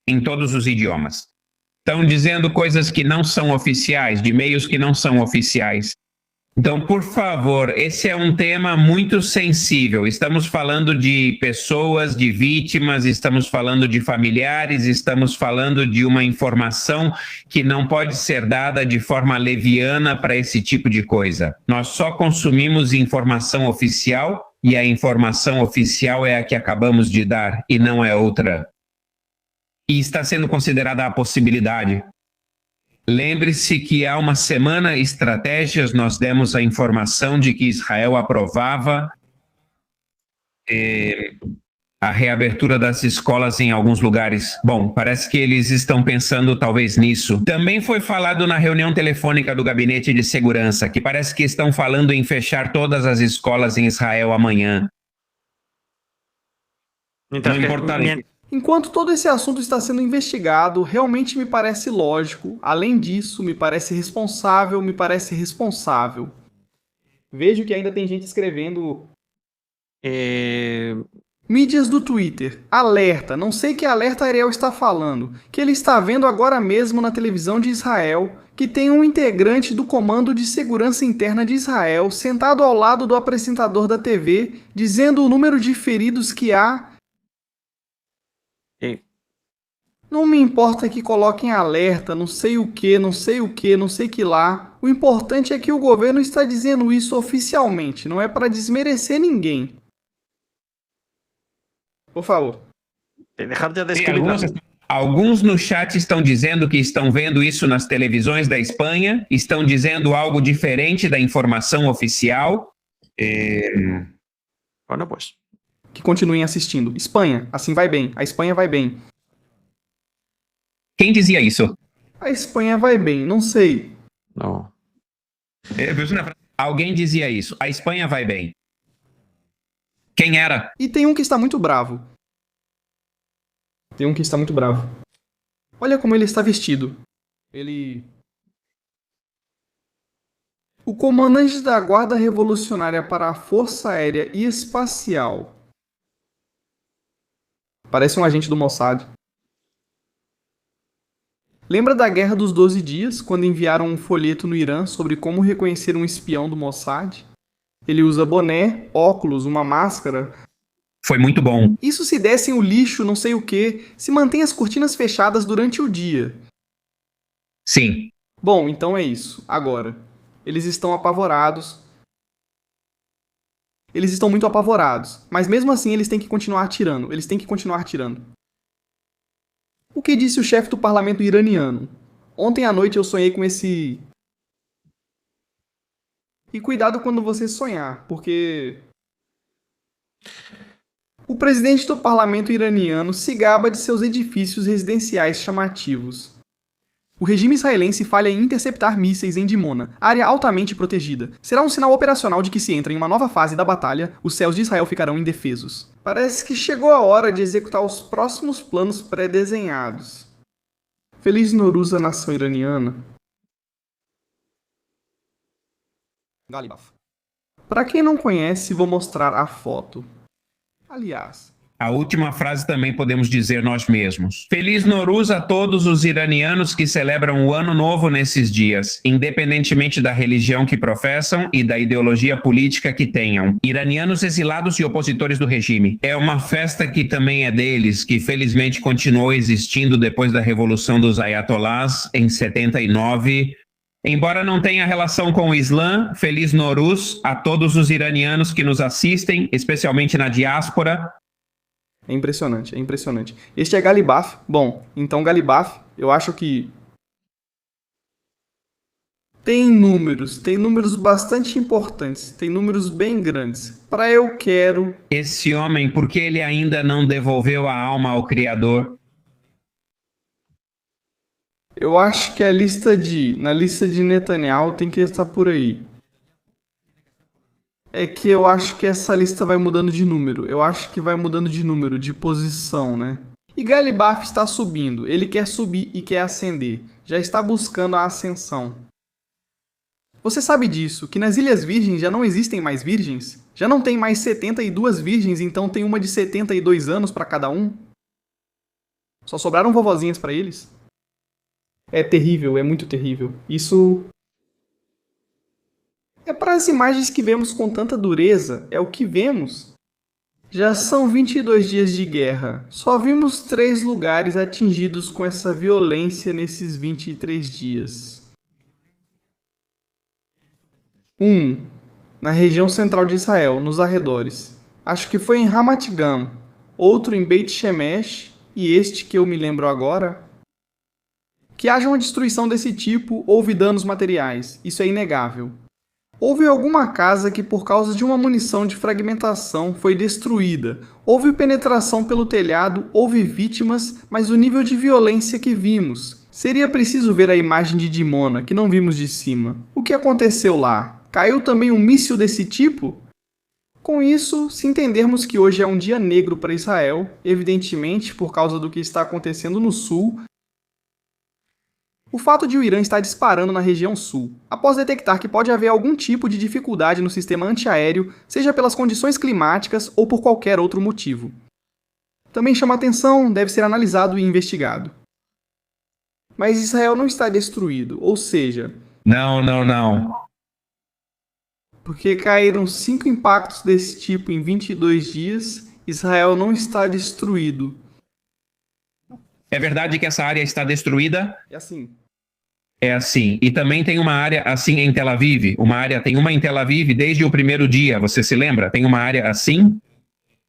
Em todos os idiomas. Estão dizendo coisas que não são oficiais, de meios que não são oficiais. Então, por favor, esse é um tema muito sensível. Estamos falando de pessoas, de vítimas, estamos falando de familiares, estamos falando de uma informação que não pode ser dada de forma leviana para esse tipo de coisa. Nós só consumimos informação oficial e a informação oficial é a que acabamos de dar e não é outra. E está sendo considerada a possibilidade. Lembre-se que há uma semana, estratégias, nós demos a informação de que Israel aprovava a reabertura das escolas em alguns lugares. Bom, parece que eles estão pensando talvez nisso. Também foi falado na reunião telefônica do Gabinete de Segurança, que parece que estão falando em fechar todas as escolas em Israel amanhã. Mientras Não que- importa. enquanto todo esse assunto está sendo investigado, realmente me parece lógico. Além disso, me parece responsável. Vejo que ainda tem gente escrevendo. Mídias do Twitter. Alerta. Não sei que alerta Ariel está falando. Que ele está vendo agora mesmo na televisão de Israel que tem um integrante do Comando de Segurança Interna de Israel sentado ao lado do apresentador da TV, dizendo o número de feridos que há. Não me importa que coloquem alerta, não sei o que, não sei que lá. O importante é que o governo está dizendo isso oficialmente, não é para desmerecer ninguém. Por favor. Dejar ya de Sim, escribir. alguns no chat estão dizendo que estão vendo isso nas televisões da Espanha, estão dizendo algo diferente da informação oficial. Bueno, pues. Que continuem assistindo. Espanha, assim vai bem. A Espanha vai bem. Quem dizia isso? A Espanha vai bem, não sei. No. Alguém dizia isso. A Espanha vai bem. Quem era? E tem um que está muito bravo. Tem um que está muito bravo. Olha como ele está vestido. Ele... O comandante da Guarda Revolucionária para a Força Aérea e Espacial. Parece um agente do Mossad. Lembra da Guerra dos 12 Dias, quando enviaram um folheto no Irã sobre como reconhecer um espião do Mossad? Ele usa boné, óculos, uma máscara. Foi muito bom. Isso se dessem o lixo, não sei o que, se mantém as cortinas fechadas durante o dia. Sim. Bom, então é isso. Agora, eles estão apavorados. Eles estão muito apavorados. Mas mesmo assim eles têm que continuar atirando. Eles têm que continuar atirando. O que disse o chefe do parlamento iraniano? Ontem à noite eu sonhei com esse... E cuidado quando você sonhar, porque... O presidente do parlamento iraniano se gaba de seus edifícios residenciais chamativos. O regime israelense falha em interceptar mísseis em Dimona, área altamente protegida. Será um sinal operacional de que se entra em uma nova fase da batalha, os céus de Israel ficarão indefesos. Parece que chegou a hora de executar os próximos planos pré-desenhados. Feliz Nowruz à nação iraniana. Galibaf. Para quem não conhece, vou mostrar a foto. Aliás... A última frase também podemos dizer nós mesmos. Feliz Nowruz a todos os iranianos que celebram o Ano Novo nesses dias, independentemente da religião que professam e da ideologia política que tenham. Iranianos exilados e opositores do regime. É uma festa que também é deles, que felizmente continuou existindo depois da Revolução dos Ayatollahs em 79. Embora não tenha relação com o Islã, Feliz Nowruz a todos os iranianos que nos assistem, especialmente na diáspora. É impressionante, é impressionante. Este é Galibaf. Bom, então Galibaf, eu acho que... Tem números bastante importantes, tem números bem grandes. Para eu quero... Esse homem, por que ele ainda não devolveu a alma ao Criador? Eu acho que na lista de Netanyahu tem que estar por aí. É que eu acho que essa lista vai mudando de número. Eu acho que vai mudando de número, de posição, né? E Galibaf está subindo. Ele quer subir e quer ascender. Já está buscando a ascensão. Você sabe disso, que nas Ilhas Virgens já não existem mais virgens? Já não tem mais 72 virgens, então tem uma de 72 anos para cada um? Só sobraram vovozinhas para eles? É terrível, é muito terrível. Isso... É para as imagens que vemos com tanta dureza, é o que vemos. Já são 22 dias de guerra. Só vimos 3 lugares atingidos com essa violência nesses 23 dias. 1. Na região central de Israel, nos arredores. Acho que foi em Ramat Gan. Outro em Beit Shemesh. E este que eu me lembro agora. Que haja uma destruição desse tipo, houve danos materiais. Isso é inegável. Houve alguma casa que, por causa de uma munição de fragmentação, foi destruída. Houve penetração pelo telhado, houve vítimas, mas o nível de violência que vimos. Seria preciso ver a imagem de Dimona, que não vimos de cima. O que aconteceu lá? Caiu também um míssil desse tipo? Com isso, se entendermos que hoje é um dia negro para Israel, evidentemente por causa do que está acontecendo no sul, o fato de o Irã estar disparando na região sul, após detectar que pode haver algum tipo de dificuldade no sistema antiaéreo, seja pelas condições climáticas ou por qualquer outro motivo. Também chama atenção, deve ser analisado e investigado. Mas Israel não está destruído, ou seja... Não. Porque caíram 5 impactos desse tipo em 22 dias, Israel não está destruído. É verdade que essa área está destruída? É assim. É assim. E também tem uma área assim em Tel Aviv. Tem uma em Tel Aviv desde o primeiro dia, você se lembra? Tem uma área assim?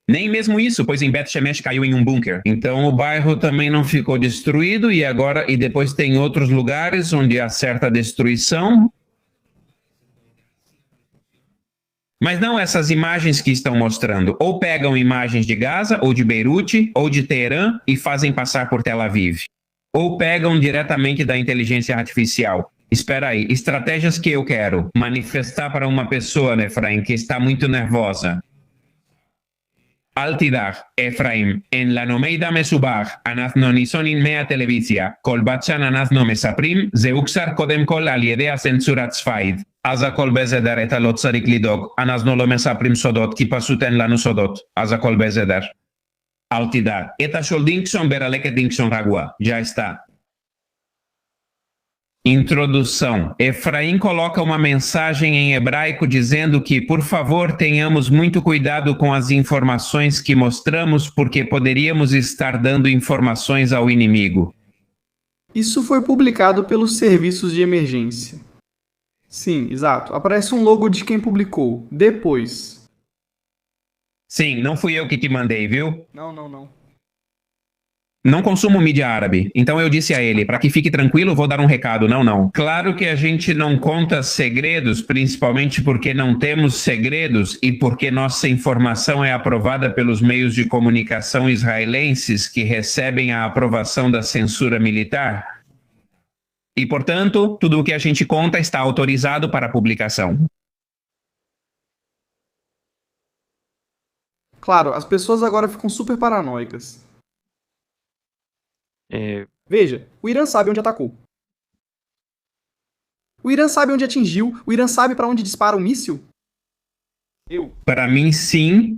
Nem mesmo isso, pois em Beth Shemesh caiu em um bunker. Então o bairro também não ficou destruído e depois tem outros lugares onde há certa destruição. Mas não essas imagens que estão mostrando. Ou pegam imagens de Gaza, ou de Beirute, ou de Teherã e fazem passar por Tel Aviv. Ou pegam diretamente da inteligência artificial. Espera aí, estratégias que eu quero manifestar para uma pessoa, Efraim, que está muito nervosa. אל תדאג, אפרים, אין לנו מידע מסובך, אנחנו ניזונים מהטלוויזיה. כל בצ'ן אנחנו מספרים, זה הוקצר קודם כל על ידי הצנזורה הצבאית. אז הכל בסדר, אתה לא צריך לדאוג, אנחנו לא מספרים סודות, כי פשוט אין לנו סודות, אז הכל בסדר. אל תדאג, את השולדינקסון ברלקת דינקסון רגוע, já está. Introdução. Efraim coloca uma mensagem em hebraico dizendo que, por favor, tenhamos muito cuidado com as informações que mostramos, porque poderíamos estar dando informações ao inimigo. Isso foi publicado pelos serviços de emergência. Sim, exato. Aparece um logo de quem publicou. Depois. Sim, não fui eu que te mandei, viu? Não. Não consumo mídia árabe. Então eu disse a ele, para que fique tranquilo, vou dar um recado. Não. Claro que a gente não conta segredos, principalmente porque não temos segredos e porque nossa informação é aprovada pelos meios de comunicação israelenses que recebem a aprovação da censura militar. E, portanto, tudo o que a gente conta está autorizado para publicação. Claro, as pessoas agora ficam super paranoicas. Veja, o Irã sabe onde atacou. O Irã sabe onde atingiu. O Irã sabe para onde dispara o míssil. Para mim, sim.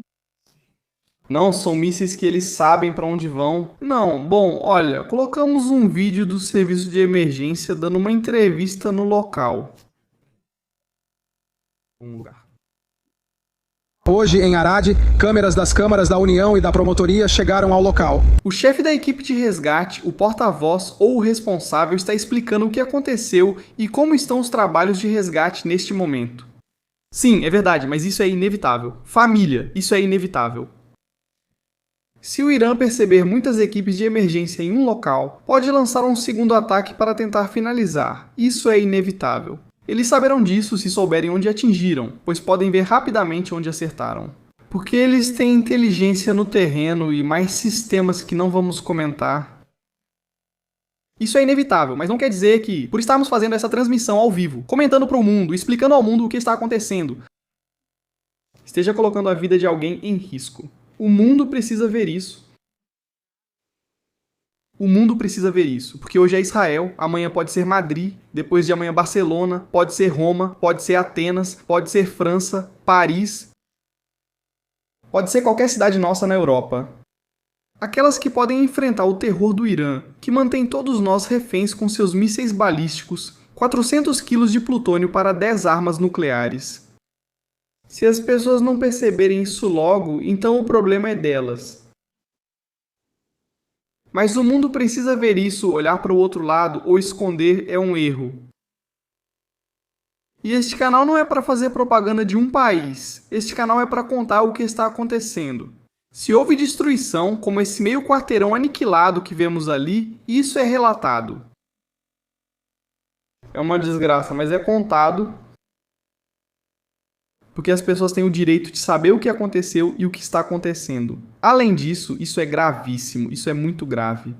Não são mísseis que eles sabem para onde vão. Não, bom, olha, colocamos um vídeo do serviço de emergência dando uma entrevista no local. Um lugar. Hoje, em Arad, câmeras das câmaras da União e da promotoria chegaram ao local. O chefe da equipe de resgate, o porta-voz ou o responsável está explicando o que aconteceu e como estão os trabalhos de resgate neste momento. Sim, é verdade, mas isso é inevitável. Família, isso é inevitável. Se o Irã perceber muitas equipes de emergência em um local, pode lançar um segundo ataque para tentar finalizar. Isso é inevitável. Eles saberão disso se souberem onde atingiram, pois podem ver rapidamente onde acertaram. Porque eles têm inteligência no terreno e mais sistemas que não vamos comentar. Isso é inevitável, mas não quer dizer que, por estarmos fazendo essa transmissão ao vivo, comentando para o mundo, explicando ao mundo o que está acontecendo, esteja colocando a vida de alguém em risco. O mundo precisa ver isso. O mundo precisa ver isso, porque hoje é Israel, amanhã pode ser Madrid, depois de amanhã Barcelona, pode ser Roma, pode ser Atenas, pode ser França, Paris, pode ser qualquer cidade nossa na Europa. Aquelas que podem enfrentar o terror do Irã, que mantém todos nós reféns com seus mísseis balísticos, 400 quilos de plutônio para 10 armas nucleares. Se as pessoas não perceberem isso logo, então o problema é delas. Mas o mundo precisa ver isso, olhar para o outro lado ou esconder é um erro. E este canal não é para fazer propaganda de um país, este canal é para contar o que está acontecendo. Se houve destruição, como esse meio quarteirão aniquilado que vemos ali, isso é relatado. É uma desgraça, mas é contado, porque as pessoas têm o direito de saber o que aconteceu e o que está acontecendo. Além disso, isso é gravíssimo, isso é muito grave.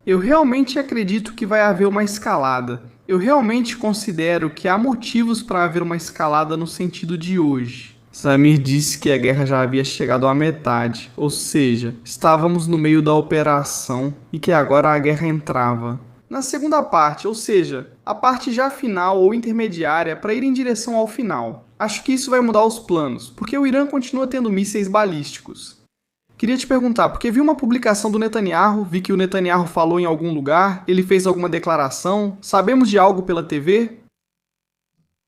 Eu realmente acredito que vai haver uma escalada. Eu realmente considero que há motivos para haver uma escalada no sentido de hoje. Samir disse que a guerra já havia chegado à metade, ou seja, estávamos no meio da operação e que agora a guerra entrava. Na segunda parte, ou seja, a parte já final ou intermediária para ir em direção ao final. Acho que isso vai mudar os planos, porque o Irã continua tendo mísseis balísticos. Queria te perguntar, porque vi uma publicação do Netanyahu, vi que o Netanyahu falou em algum lugar, ele fez alguma declaração, sabemos de algo pela TV?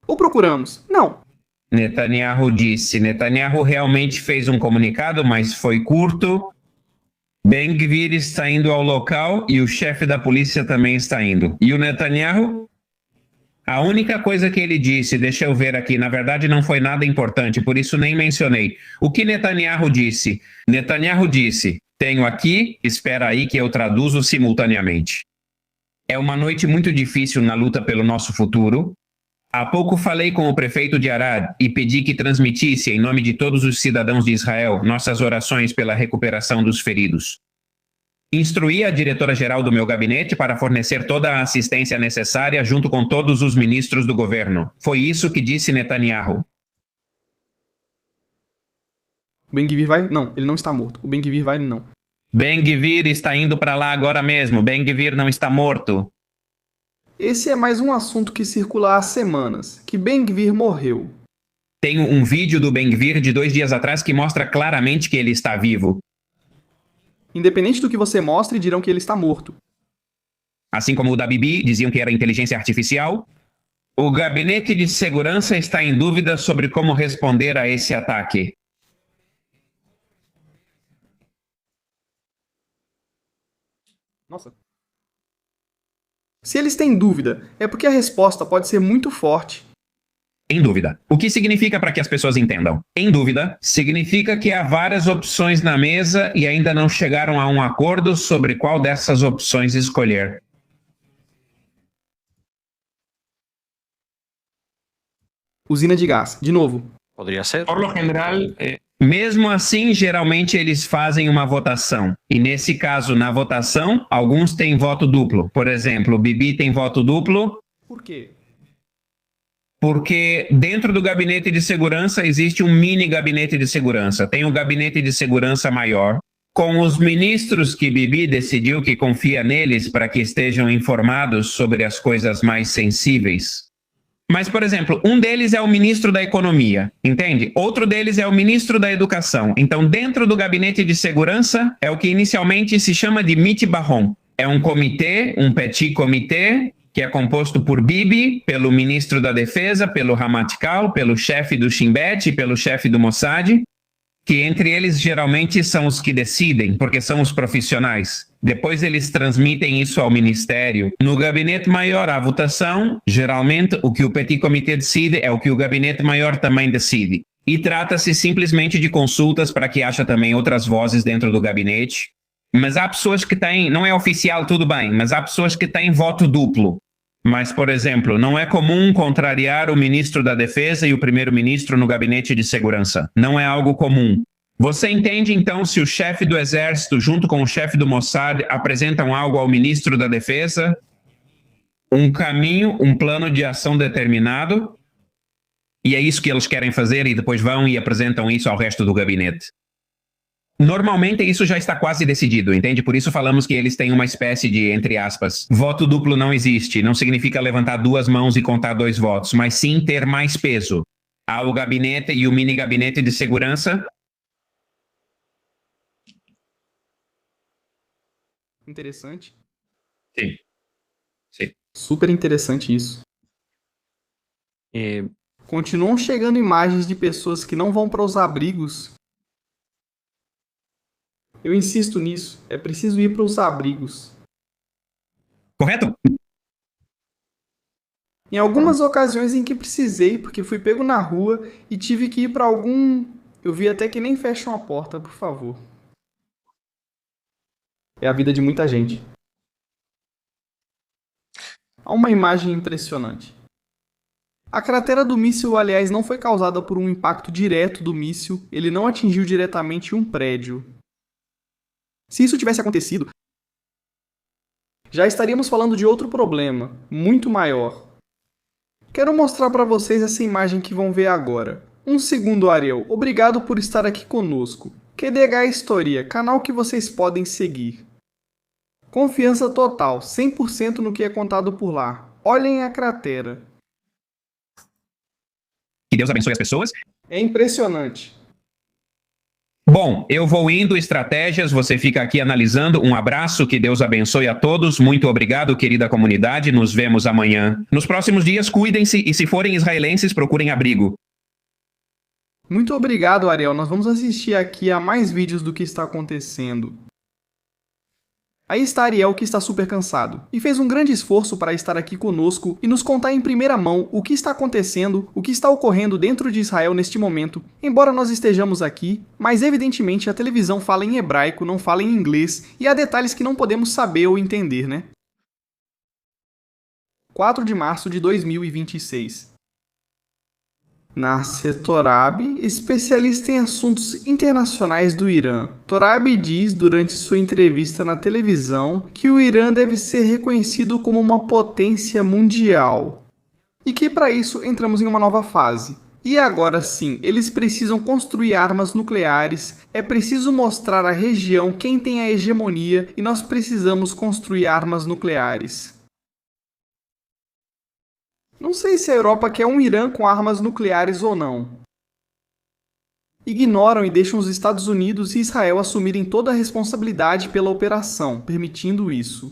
Ou procuramos? Não. Netanyahu disse, Netanyahu realmente fez um comunicado, mas foi curto. Ben-Gvir está indo ao local e o chefe da polícia também está indo. E o Netanyahu? A única coisa que ele disse, deixa eu ver aqui, na verdade não foi nada importante, por isso nem mencionei. O que Netanyahu disse? Netanyahu disse, tenho aqui, espera aí que eu traduzo simultaneamente. É uma noite muito difícil na luta pelo nosso futuro. Há pouco falei com o prefeito de Arad e pedi que transmitisse, em nome de todos os cidadãos de Israel, nossas orações pela recuperação dos feridos. Instruí a diretora-geral do meu gabinete para fornecer toda a assistência necessária junto com todos os ministros do governo. Foi isso que disse Netanyahu. O Ben-Gvir vai? Não, ele não está morto. O Ben-Gvir vai? Não. Ben-Gvir está indo para lá agora mesmo. Ben-Gvir não está morto. Esse é mais um assunto que circula há semanas, que Ben-Gvir morreu. Tenho um vídeo do Ben-Gvir de 2 dias atrás que mostra claramente que ele está vivo. Independente do que você mostre, dirão que ele está morto. Assim como o da Bibi, diziam que era inteligência artificial. O gabinete de segurança está em dúvida sobre como responder a esse ataque. Nossa. Se eles têm dúvida, é porque a resposta pode ser muito forte. Em dúvida. O que significa para que as pessoas entendam? Em dúvida significa que há várias opções na mesa e ainda não chegaram a um acordo sobre qual dessas opções escolher. Usina de gás, de novo. Podría ser. Por lo general, Mesmo assim, geralmente eles fazem uma votação. E nesse caso, na votação, alguns têm voto duplo. Por exemplo, o Bibi tem voto duplo. Por quê? Porque dentro do gabinete de segurança existe um mini gabinete de segurança. Tem o gabinete de segurança maior, com os ministros que Bibi decidiu que confia neles para que estejam informados sobre as coisas mais sensíveis. Mas, por exemplo, um deles é o ministro da Economia, entende? Outro deles é o ministro da Educação. Então, dentro do gabinete de segurança, é o que inicialmente se chama de Mitibahon. É um comitê, um petit comitê, que é composto por Bibi, pelo ministro da Defesa, pelo Ramatkal, pelo chefe do Shin Bet e pelo chefe do Mossad, que entre eles geralmente são os que decidem, porque são os profissionais. Depois eles transmitem isso ao ministério. No gabinete maior, a votação, geralmente o que o petit comitê decide é o que o gabinete maior também decide. E trata-se simplesmente de consultas para que haja também outras vozes dentro do gabinete. Mas há pessoas que têm, não é oficial, tudo bem, mas há pessoas que têm voto duplo. Mas, por exemplo, não é comum contrariar o ministro da Defesa e o primeiro-ministro no gabinete de segurança. Não é algo comum. Você entende, então, se o chefe do Exército, junto com o chefe do Mossad, apresentam algo ao ministro da Defesa, um caminho, um plano de ação determinado, e é isso que eles querem fazer e depois vão e apresentam isso ao resto do gabinete. Normalmente isso já está quase decidido, entende? Por isso falamos que eles têm uma espécie de, entre aspas, voto duplo não existe. Não significa levantar 2 mãos e contar 2 votos, mas sim ter mais peso. Há o gabinete e o mini gabinete de segurança. Interessante. Sim. Sim. Super interessante isso. Eh, Continuam chegando imagens de pessoas que não vão para os abrigos. Eu insisto nisso. É preciso ir para os abrigos. Correto? Em algumas ocasiões em que precisei, porque fui pego na rua e tive que ir para algum... Eu vi até que nem fecham a porta, por favor. É a vida de muita gente. Há uma imagem impressionante. A cratera do míssil, aliás, não foi causada por um impacto direto do míssil. Ele não atingiu diretamente um prédio. Se isso tivesse acontecido, já estaríamos falando de outro problema, muito maior. Quero mostrar para vocês essa imagem que vão ver agora. Um segundo, Ariel. Obrigado por estar aqui conosco. QDH História, canal que vocês podem seguir. Confiança total, 100% no que é contado por lá. Olhem a cratera. Que Deus abençoe as pessoas. É impressionante. Bom, eu vou indo, estratégias, você fica aqui analisando. Um abraço, que Deus abençoe a todos. Muito obrigado, querida comunidade. Nos vemos amanhã. Nos próximos dias, cuidem-se e se forem israelenses, procurem abrigo. Muito obrigado, Ariel. Nós vamos assistir aqui a mais vídeos do que está acontecendo. Aí está Ariel, que está super cansado, e fez um grande esforço para estar aqui conosco e nos contar em primeira mão o que está acontecendo, o que está ocorrendo dentro de Israel neste momento, embora nós estejamos aqui, mas evidentemente a televisão fala em hebraico, não fala em inglês, e há detalhes que não podemos saber ou entender, né? 4 de março de 2026. Nasser Torabi, especialista em assuntos internacionais do Irã. Torabi diz durante sua entrevista na televisão que o Irã deve ser reconhecido como uma potência mundial e que para isso entramos em uma nova fase. E agora sim, eles precisam construir armas nucleares, é preciso mostrar à região quem tem a hegemonia e nós precisamos construir armas nucleares. Não sei se a Europa quer um Irã com armas nucleares ou não. Ignoram e deixam os Estados Unidos e Israel assumirem toda a responsabilidade pela operação, permitindo isso.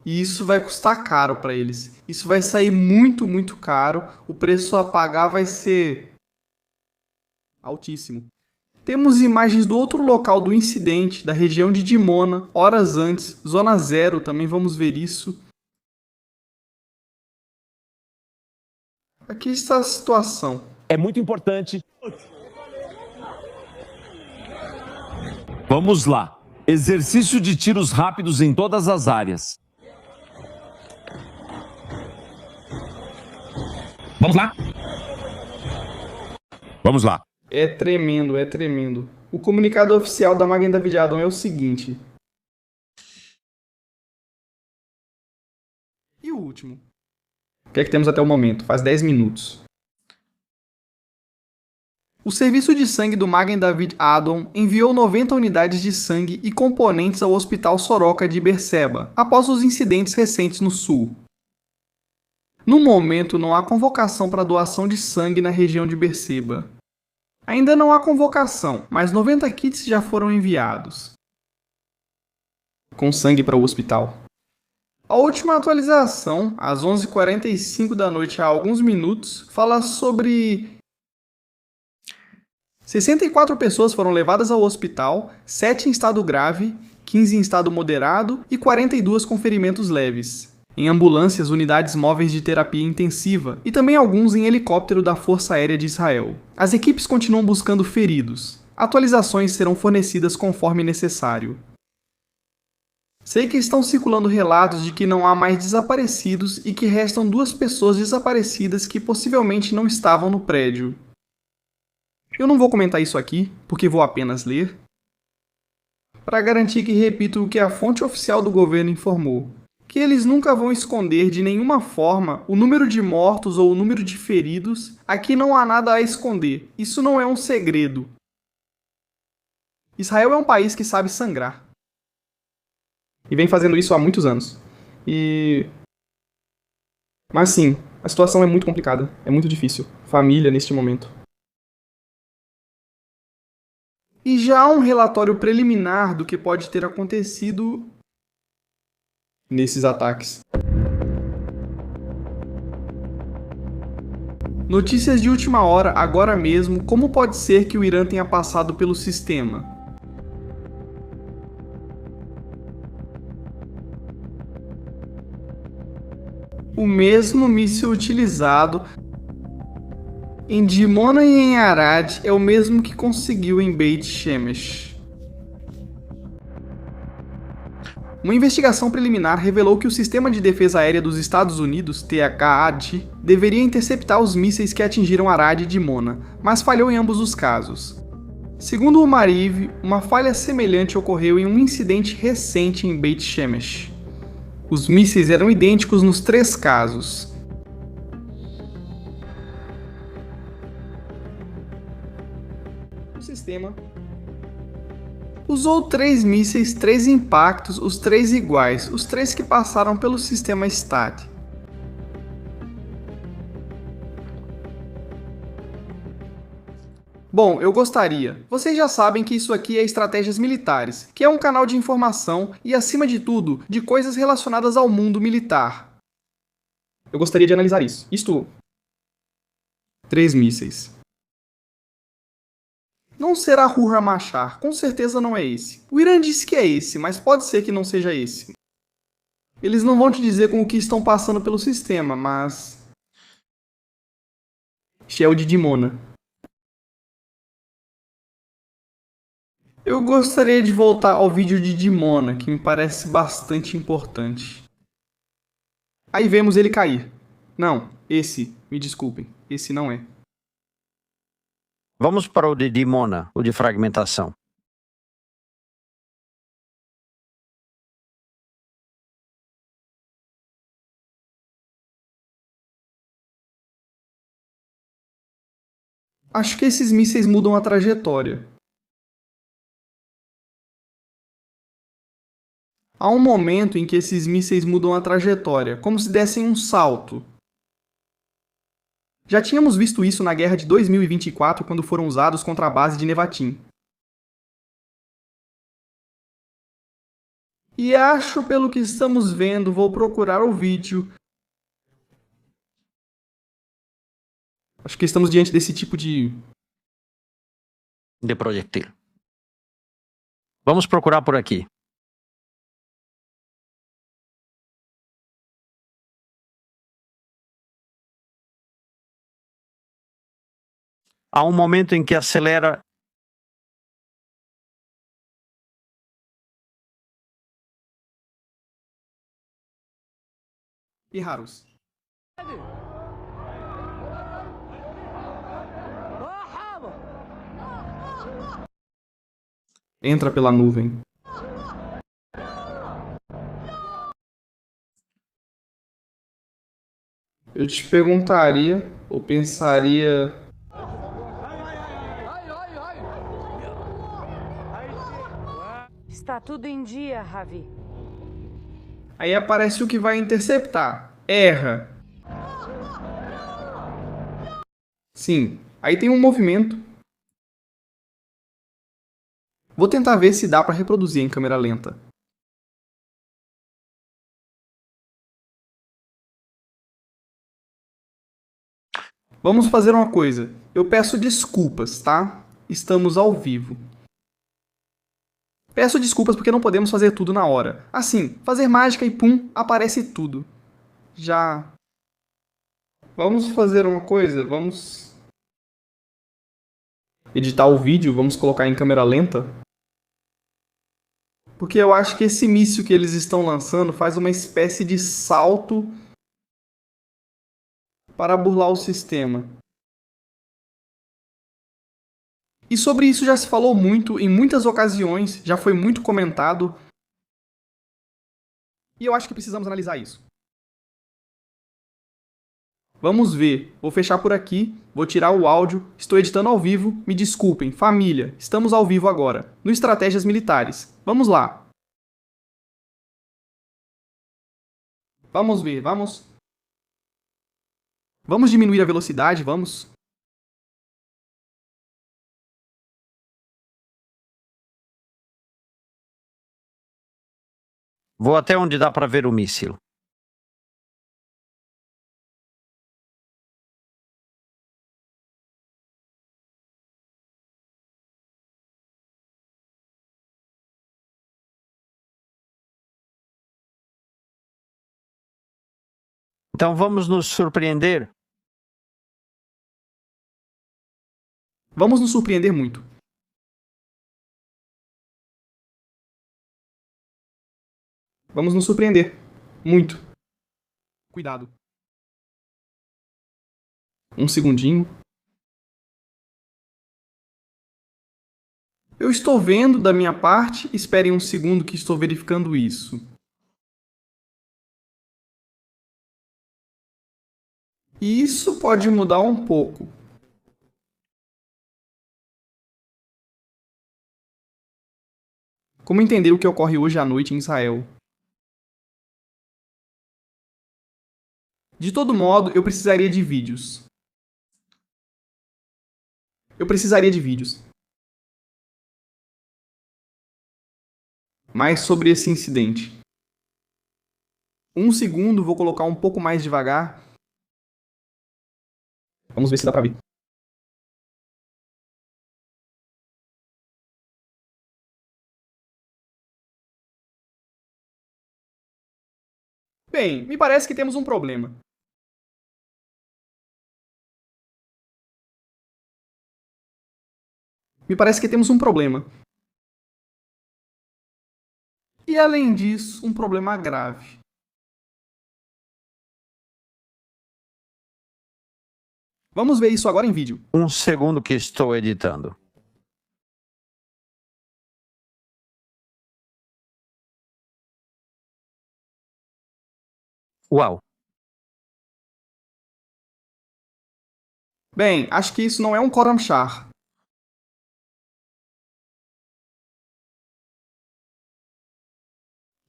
E isso vai custar caro para eles. Isso vai sair muito, muito caro. O preço a pagar vai ser altíssimo. Temos imagens do outro local do incidente, da região de Dimona, horas antes, Zona Zero, também vamos ver isso. Aqui está a situação. É muito importante. Vamos lá. Exercício de tiros rápidos em todas as áreas. Vamos lá? Vamos lá. É tremendo, é tremendo. O comunicado oficial da Magen David Adom é o seguinte. E o último? O que é que temos até o momento? Faz 10 minutos. O serviço de sangue do Magen David Adom enviou 90 unidades de sangue e componentes ao Hospital Soroka de Beerseba, após os incidentes recentes no sul. No momento, não há convocação para doação de sangue na região de Beerseba. Ainda não há convocação, mas 90 kits já foram enviados. Com sangue para o hospital. A última atualização, às 11h45 da noite há alguns minutos, fala sobre 64 pessoas foram levadas ao hospital, 7 em estado grave, 15 em estado moderado e 42 com ferimentos leves. Em ambulâncias, unidades móveis de terapia intensiva e também alguns em helicóptero da Força Aérea de Israel. As equipes continuam buscando feridos. Atualizações serão fornecidas conforme necessário. Sei que estão circulando relatos de que não há mais desaparecidos e que restam 2 pessoas desaparecidas que possivelmente não estavam no prédio. Eu não vou comentar isso aqui, porque vou apenas ler, para garantir que repito o que a fonte oficial do governo informou, que eles nunca vão esconder de nenhuma forma o número de mortos ou o número de feridos. Aqui não há nada a esconder, isso não é um segredo. Israel é um país que sabe sangrar. E vem fazendo isso há muitos anos. Mas sim, a situação é muito complicada, é muito difícil. Família neste momento. E já há um relatório preliminar do que pode ter acontecido nesses ataques. Notícias de última hora, agora mesmo, como pode ser que o Irã tenha passado pelo sistema? O mesmo míssil utilizado em Dimona e em Arad é o mesmo que conseguiu em Beit Shemesh. Uma investigação preliminar revelou que o Sistema de Defesa Aérea dos Estados Unidos, THAAD, deveria interceptar os mísseis que atingiram Arad e Dimona, mas falhou em ambos os casos. Segundo o Mariv, uma falha semelhante ocorreu em um incidente recente em Beit Shemesh. Os mísseis eram idênticos nos 3 casos. O sistema usou 3 mísseis, 3 impactos, os 3 iguais, os 3 que passaram pelo sistema STAT. Bom, eu gostaria. Vocês já sabem que isso aqui é Estratégias Militares, que é um canal de informação e, acima de tudo, de coisas relacionadas ao mundo militar. Eu gostaria de analisar isso. 3 mísseis. Não será Hurra Machar, com certeza não é esse. O Irã disse que é esse, mas pode ser que não seja esse. Eles não vão te dizer com o que estão passando pelo sistema, mas... Shell de Dimona. Eu gostaria de voltar ao vídeo de Dimona, que me parece bastante importante. Aí vemos ele cair. Não, esse, me desculpem, esse não é. Vamos para o de Dimona, o de fragmentação. Acho que esses mísseis mudam a trajetória. Há um momento em que esses mísseis mudam a trajetória, como se dessem um salto. Já tínhamos visto isso na guerra de 2024, quando foram usados contra a base de Nevatim. E acho, pelo que estamos vendo, vou procurar o vídeo. Acho que estamos diante desse tipo de projetil. Vamos procurar por aqui. Há um momento em que acelera. Iharus. Entra pela nuvem. Eu te perguntaria, ou pensaria... Está tudo em dia, Ravi. Aí aparece o que vai interceptar. Erra. Sim, aí tem um movimento. Vou tentar ver se dá para reproduzir em câmera lenta. Vamos fazer uma coisa. Eu peço desculpas, tá? Estamos ao vivo. Peço desculpas porque não podemos fazer tudo na hora. Assim, fazer mágica e pum, aparece tudo. Já... Vamos fazer uma coisa, vamos... editar o vídeo, vamos colocar em câmera lenta. Porque eu acho que esse míssil que eles estão lançando faz uma espécie de salto para burlar o sistema. E sobre isso já se falou muito, em muitas ocasiões, já foi muito comentado. E eu acho que precisamos analisar isso. Vamos ver. Vou fechar por aqui, vou tirar o áudio, estou editando ao vivo, me desculpem, família, estamos ao vivo agora, no Estratégias Militares. Vamos lá. Vamos ver, vamos. Vamos diminuir a velocidade, vamos. Vou até onde dá para ver o míssil. Então vamos nos surpreender. Vamos nos surpreender muito. Vamos nos surpreender. Muito. Cuidado. Um segundinho. Eu estou vendo da minha parte. Esperem um segundo que estou verificando isso. E isso pode mudar um pouco. Como entender o que ocorre hoje à noite em Israel? De todo modo, eu precisaria de vídeos. Mais sobre esse incidente. Um segundo, vou colocar um pouco mais devagar. Vamos ver se dá pra ver. Bem, me parece que temos um problema. Me parece que temos um problema. E além disso, um problema grave. Vamos ver isso agora em vídeo. Um segundo que estou editando. Uau! Bem, acho que isso não é um Khorramshahr.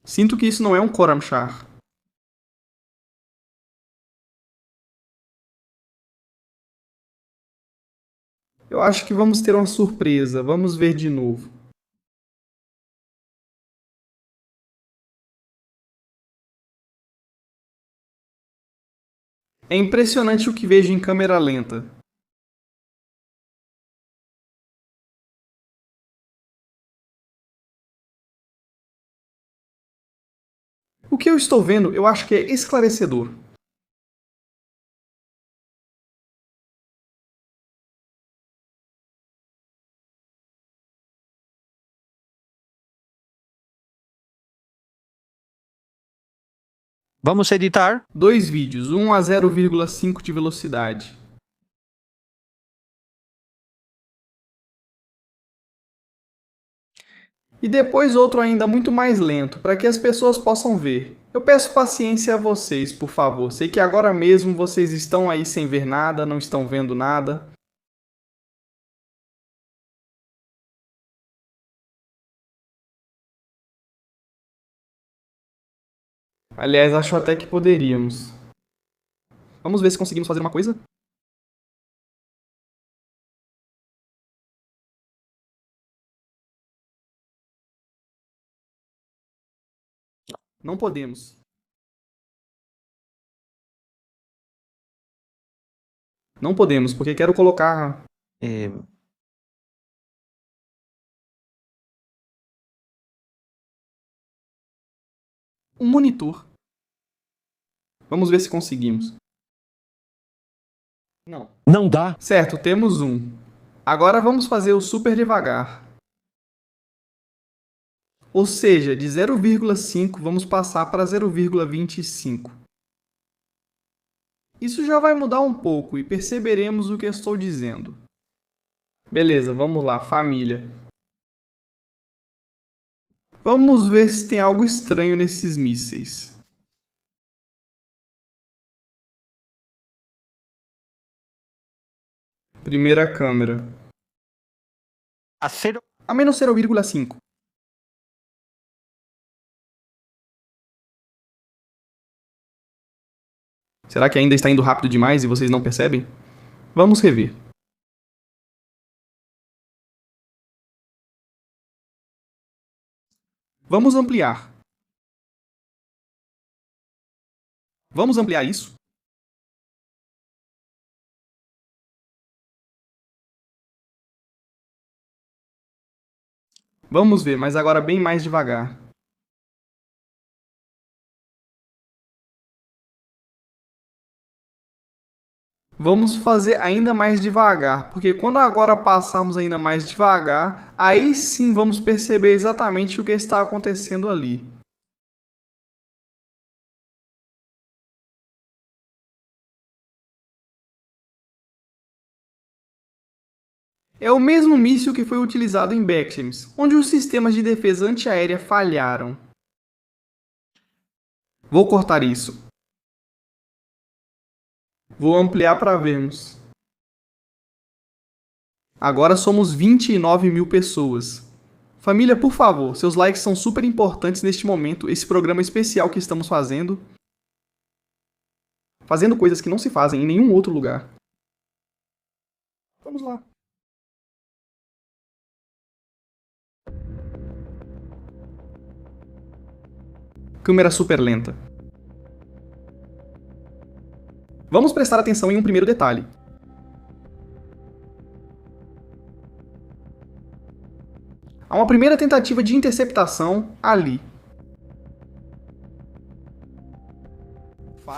Sinto que isso não é um Khorramshahr. Eu acho que vamos ter uma surpresa. Vamos ver de novo. É impressionante o que vejo em câmera lenta. O que eu estou vendo, eu acho que é esclarecedor. Vamos editar? 2 vídeos, um a 0,5 de velocidade. E depois outro ainda muito mais lento, para que as pessoas possam ver. Eu peço paciência a vocês, por favor. Sei que agora mesmo vocês estão aí sem ver nada, não estão vendo nada. Aliás, acho até que poderíamos. Vamos ver se conseguimos fazer uma coisa? Não podemos. Não podemos, porque quero colocar... É, um monitor. Vamos ver se conseguimos. Não. Não dá. Certo, temos um. Agora vamos fazer o super devagar. Ou seja, de 0,5 vamos passar para 0,25. Isso já vai mudar um pouco e perceberemos o que estou dizendo. Beleza, vamos lá, família. Vamos ver se tem algo estranho nesses mísseis. Primeira câmera. A menos 0,5. Será que ainda está indo rápido demais e vocês não percebem? Vamos rever. Vamos ampliar. Vamos ampliar isso? Vamos ver, mas agora bem mais devagar. Vamos fazer ainda mais devagar, porque quando agora passarmos ainda mais devagar, aí sim vamos perceber exatamente o que está acontecendo ali. É o mesmo míssil que foi utilizado em Bexemes, onde os sistemas de defesa antiaérea falharam. Vou cortar isso. Vou ampliar para vermos. Agora somos 29.000 pessoas. Família, por favor, seus likes são super importantes neste momento, esse programa especial que estamos fazendo. Fazendo coisas que não se fazem em nenhum outro lugar. Vamos lá. Câmera super lenta. Vamos prestar atenção em um primeiro detalhe. Há uma primeira tentativa de interceptação ali.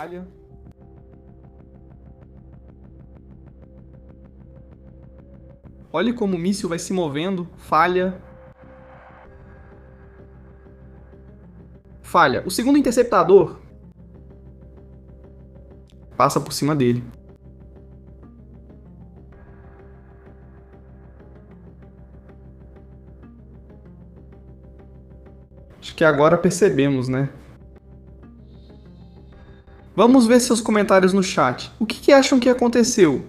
falha. Olhe como o míssil vai se movendo. Falha. Falha. O segundo interceptador passa por cima dele. Acho que agora percebemos, né? Vamos ver seus comentários no chat. O que acham que aconteceu?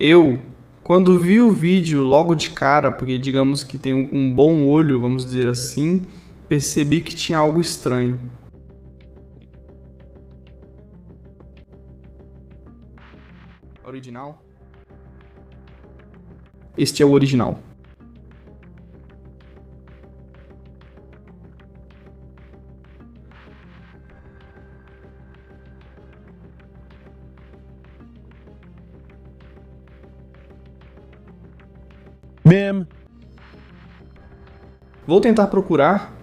Eu, quando vi o vídeo logo de cara, porque digamos que tem um bom olho, vamos dizer assim, percebi que tinha algo estranho. Original? Este é o original. Ma'am. Vou tentar procurar.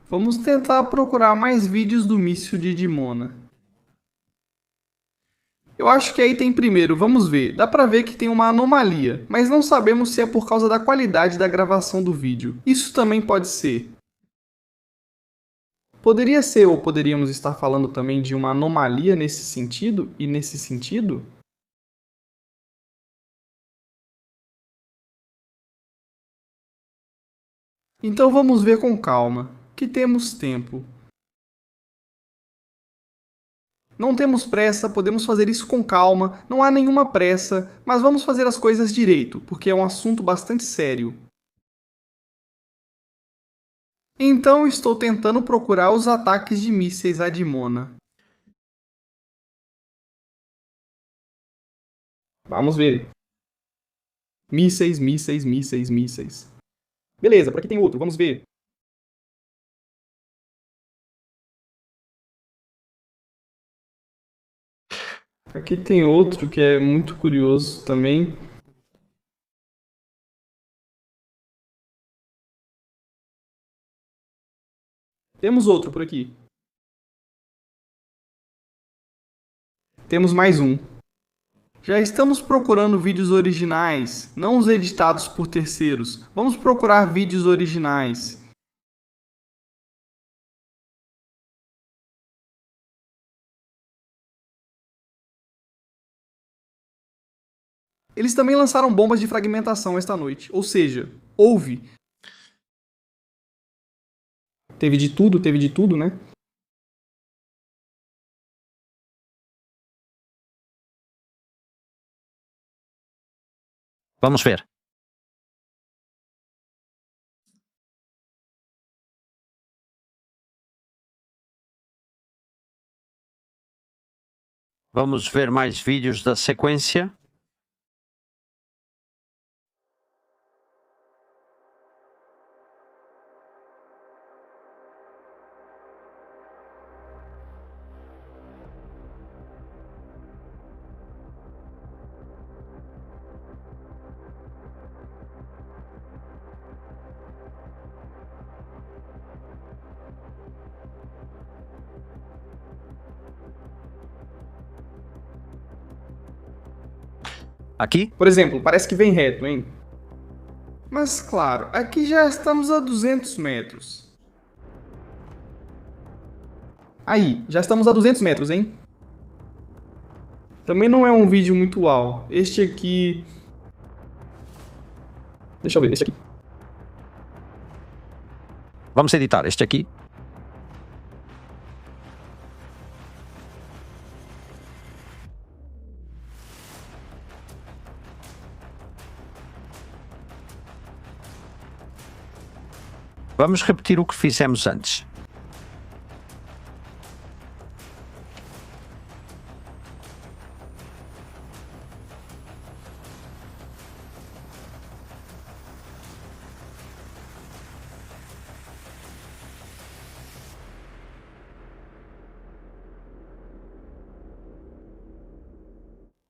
Vamos tentar procurar mais vídeos do míssil de Dimona. Eu acho que aí tem primeiro, vamos ver. Dá pra ver que tem uma anomalia, mas não sabemos se é por causa da qualidade da gravação do vídeo. Isso também pode ser. Poderia ser, ou poderíamos estar falando também de uma anomalia nesse sentido e nesse sentido? Então vamos ver com calma, que temos tempo. Não temos pressa, podemos fazer isso com calma, não há nenhuma pressa, mas vamos fazer as coisas direito, porque é um assunto bastante sério. Então estou tentando procurar os ataques de mísseis a Dimona. Vamos ver. Mísseis, mísseis, mísseis, mísseis. Beleza, por aqui tem outro, vamos ver. Aqui tem outro que é muito curioso também. Temos outro por aqui. Temos mais um. Já estamos procurando vídeos originais, não os editados por terceiros. Vamos procurar vídeos originais. Eles também lançaram bombas de fragmentação esta noite, ou seja, houve. Teve de tudo, né? Vamos ver. Vamos ver mais vídeos da sequência. Aqui? Por exemplo, parece que vem reto, hein? Mas claro, aqui já estamos a 200 metros. Aí, já estamos a 200 metros, hein? Também não é um vídeo muito uau. Este aqui... Deixa eu ver, este aqui. Vamos editar este aqui. Vamos repetir o que fizemos antes.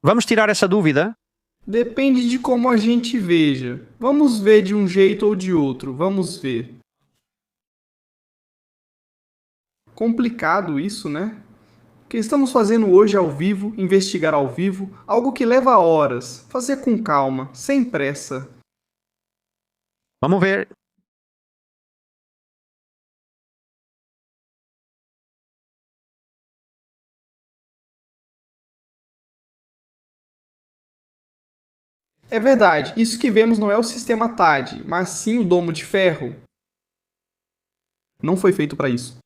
Vamos tirar essa dúvida? Depende de como a gente veja. Vamos ver de um jeito ou de outro. Vamos ver. Complicado isso, né? O que estamos fazendo hoje ao vivo, investigar ao vivo, algo que leva horas. Fazer com calma, sem pressa. Vamos ver. É verdade, isso que vemos não é o sistema TAD, mas sim o domo de ferro. Não foi feito para isso.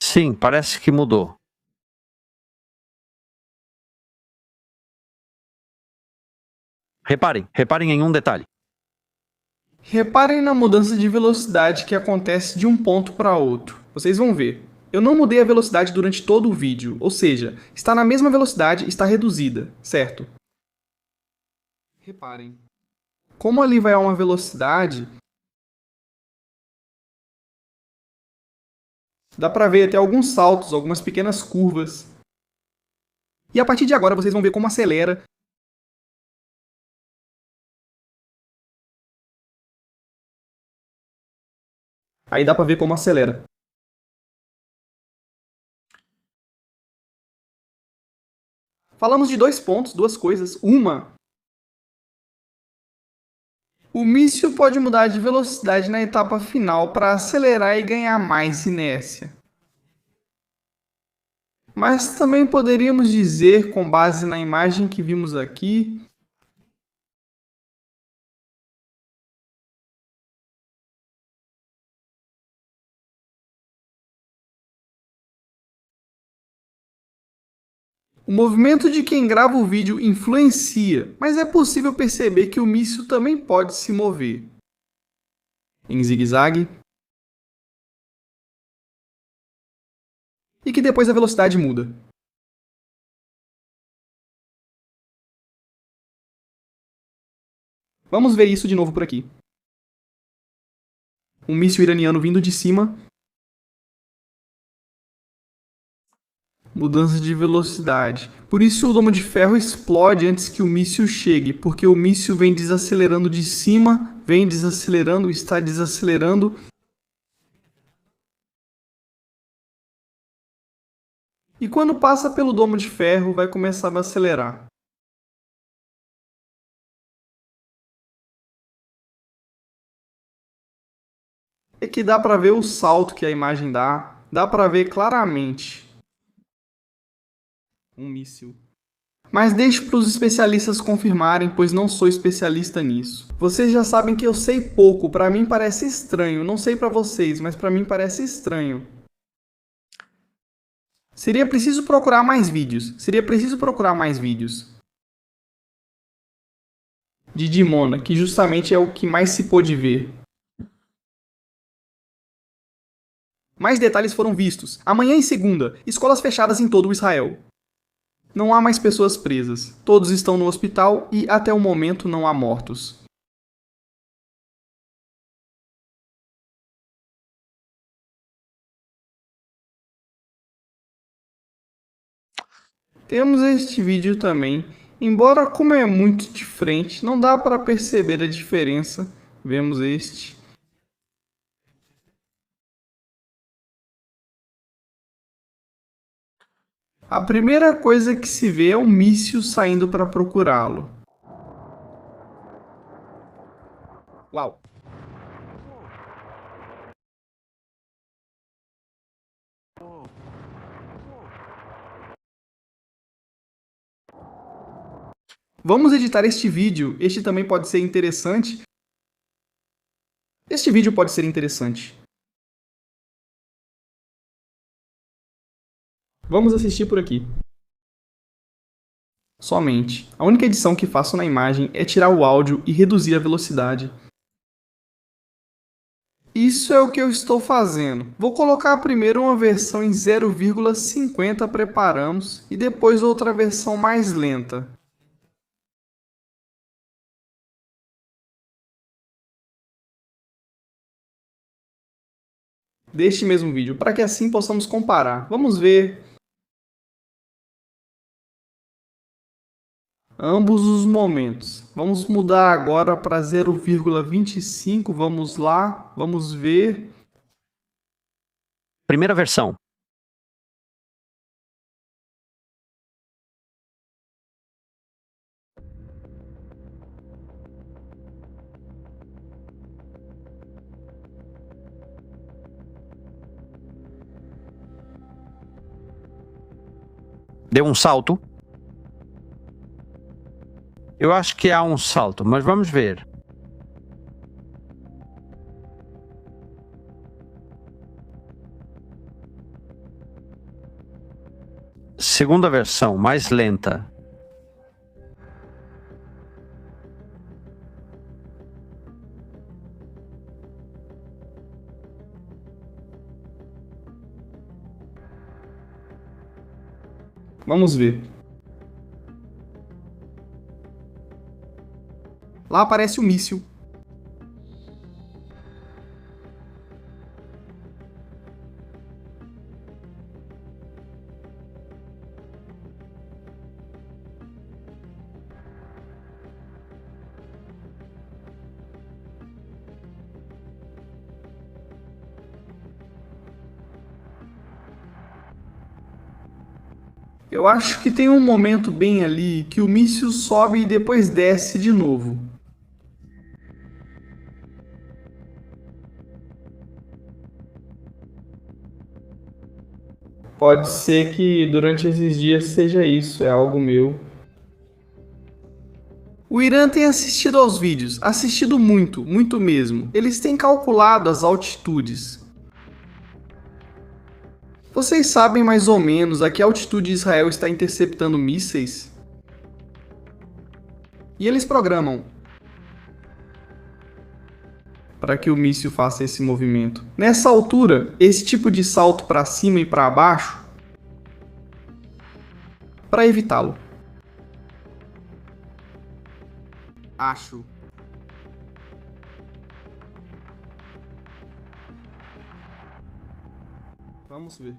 Sim, parece que mudou. Reparem em um detalhe. Reparem na mudança de velocidade que acontece de um ponto para outro. Vocês vão ver. Eu não mudei a velocidade durante todo o vídeo, ou seja, está na mesma velocidade, está reduzida, certo? Reparem. Como ali vai a uma velocidade, dá para ver até alguns saltos, algumas pequenas curvas. E a partir de agora vocês vão ver como acelera. Aí dá para ver como acelera. Falamos de dois pontos, duas coisas. Uma, o míssil pode mudar de velocidade na etapa final para acelerar e ganhar mais inércia. Mas também poderíamos dizer, com base na imagem que vimos aqui, o movimento de quem grava o vídeo influencia, mas é possível perceber que o míssil também pode se mover em zigue-zague e que depois a velocidade muda. Vamos ver isso de novo por aqui. Um míssil iraniano vindo de cima. Mudança de velocidade. Por isso o domo de ferro explode antes que o míssil chegue, porque o míssil vem desacelerando de cima, vem desacelerando, está desacelerando. E quando passa pelo domo de ferro, vai começar a acelerar. É que dá para ver o salto que a imagem dá para ver claramente. Um míssil. Mas deixe para os especialistas confirmarem, pois não sou especialista nisso. Vocês já sabem que eu sei pouco, para mim parece estranho. Não sei para vocês, mas para mim parece estranho. Seria preciso procurar mais vídeos. De Dimona, que justamente é o que mais se pôde ver. Mais detalhes foram vistos. Amanhã e segunda, escolas fechadas em todo o Israel. Não há mais pessoas presas. Todos estão no hospital e, até o momento, não há mortos. Temos este vídeo também. Embora, como é muito de frente, não dá para perceber a diferença. Vemos este. A primeira coisa que se vê é um míssil saindo para procurá-lo. Uau! Vamos editar este vídeo. Este também pode ser interessante. Este vídeo pode ser interessante. Vamos assistir por aqui. Somente. A única edição que faço na imagem é tirar o áudio e reduzir a velocidade. Isso é o que eu estou fazendo. Vou colocar primeiro uma versão em 0,50 preparamos e depois outra versão mais lenta. Deste mesmo vídeo, para que assim possamos comparar. Vamos ver ambos os momentos. Vamos mudar agora para 0,25. Vamos lá, vamos ver. Primeira versão. Deu um salto. Eu acho que há um salto, mas vamos ver. Segunda versão, mais lenta. Vamos ver. Lá aparece o míssil. Eu acho que tem um momento bem ali que o míssil sobe e depois desce de novo. Pode ser que durante esses dias seja isso, é algo meu. O Irã tem assistido aos vídeos, assistido muito, muito mesmo. Eles têm calculado as altitudes. Vocês sabem mais ou menos a que altitude Israel está interceptando mísseis? E eles programam para que o míssil faça esse movimento. Nessa altura, esse tipo de salto para cima e para baixo, para evitá-lo. Acho. Vamos ver.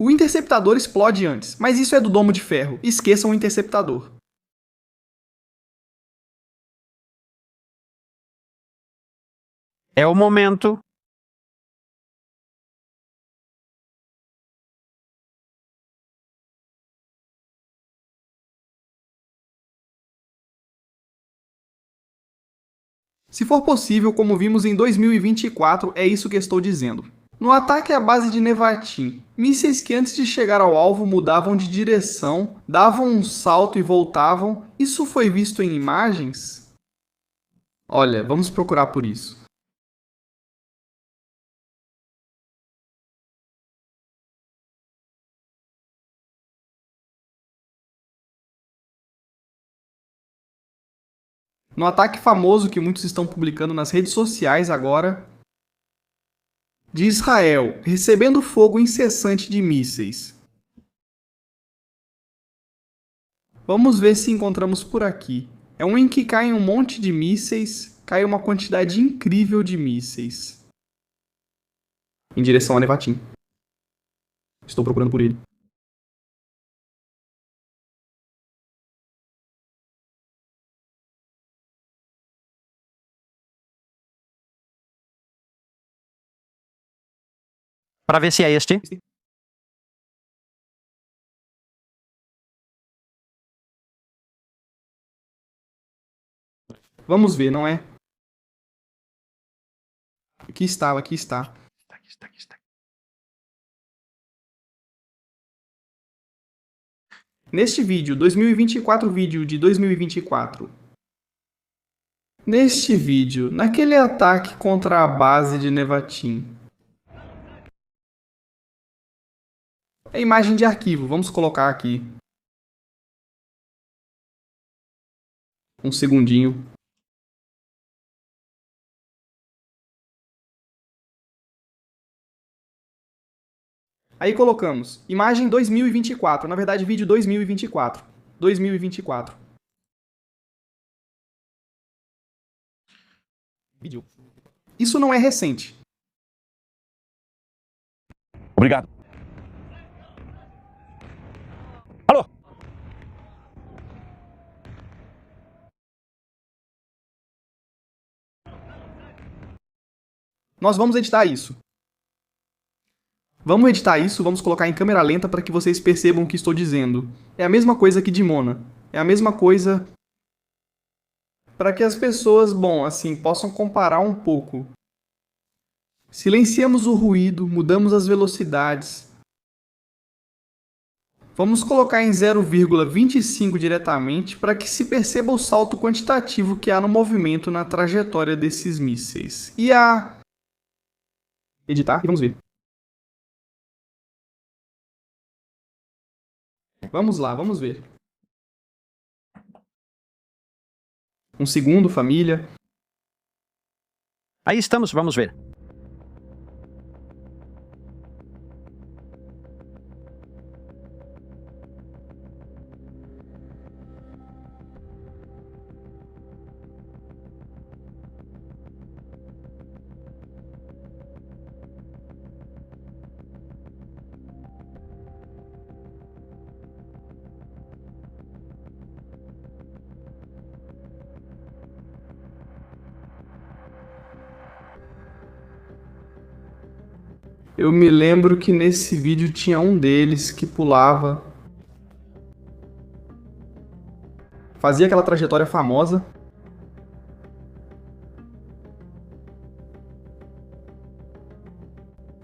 O interceptador explode antes, mas isso é do domo de ferro. Esqueçam o interceptador. É o momento. Se for possível, como vimos em 2024, é isso que estou dizendo. No ataque à base de Nevatim, mísseis que antes de chegar ao alvo mudavam de direção, davam um salto e voltavam, isso foi visto em imagens? Olha, vamos procurar por isso. No ataque famoso que muitos estão publicando nas redes sociais agora, de Israel, recebendo fogo incessante de mísseis. Vamos ver se encontramos por aqui. É um em que cai um monte de mísseis, cai uma quantidade incrível de mísseis. Em direção a Nevatim. Estou procurando por ele. Para ver se é este. Vamos ver, não é? Aqui está, aqui está. Neste vídeo, 2024 vídeo de 2024. Neste vídeo, naquele ataque contra a base de Nevatim. É imagem de arquivo, vamos colocar aqui. Um segundinho. Aí colocamos imagem 2024, na verdade vídeo 2024. 2024. Vídeo. Isso não é recente. Obrigado. Alô? Nós vamos editar isso. Vamos editar isso, vamos colocar em câmera lenta para que vocês percebam o que estou dizendo. É a mesma coisa que de Mona. É a mesma coisa para que as pessoas, bom, assim, possam comparar um pouco. Silenciamos o ruído, mudamos as velocidades. Vamos colocar em 0,25 diretamente para que se perceba o salto quantitativo que há no movimento na trajetória desses mísseis. E a... editar e vamos ver. Vamos lá, vamos ver. Um segundo, família. Aí estamos, vamos ver. Eu me lembro que nesse vídeo tinha um deles que pulava. Fazia aquela trajetória famosa.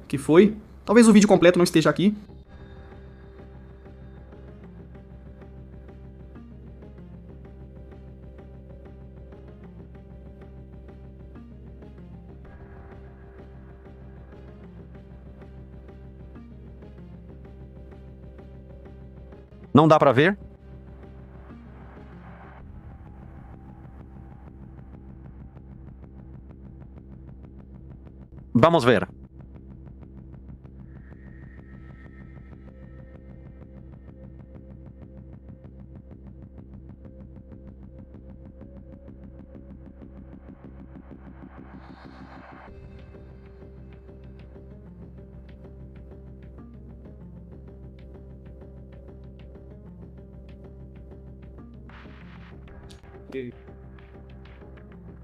Que foi? Talvez o vídeo completo não esteja aqui. Não dá para ver? Vamos ver.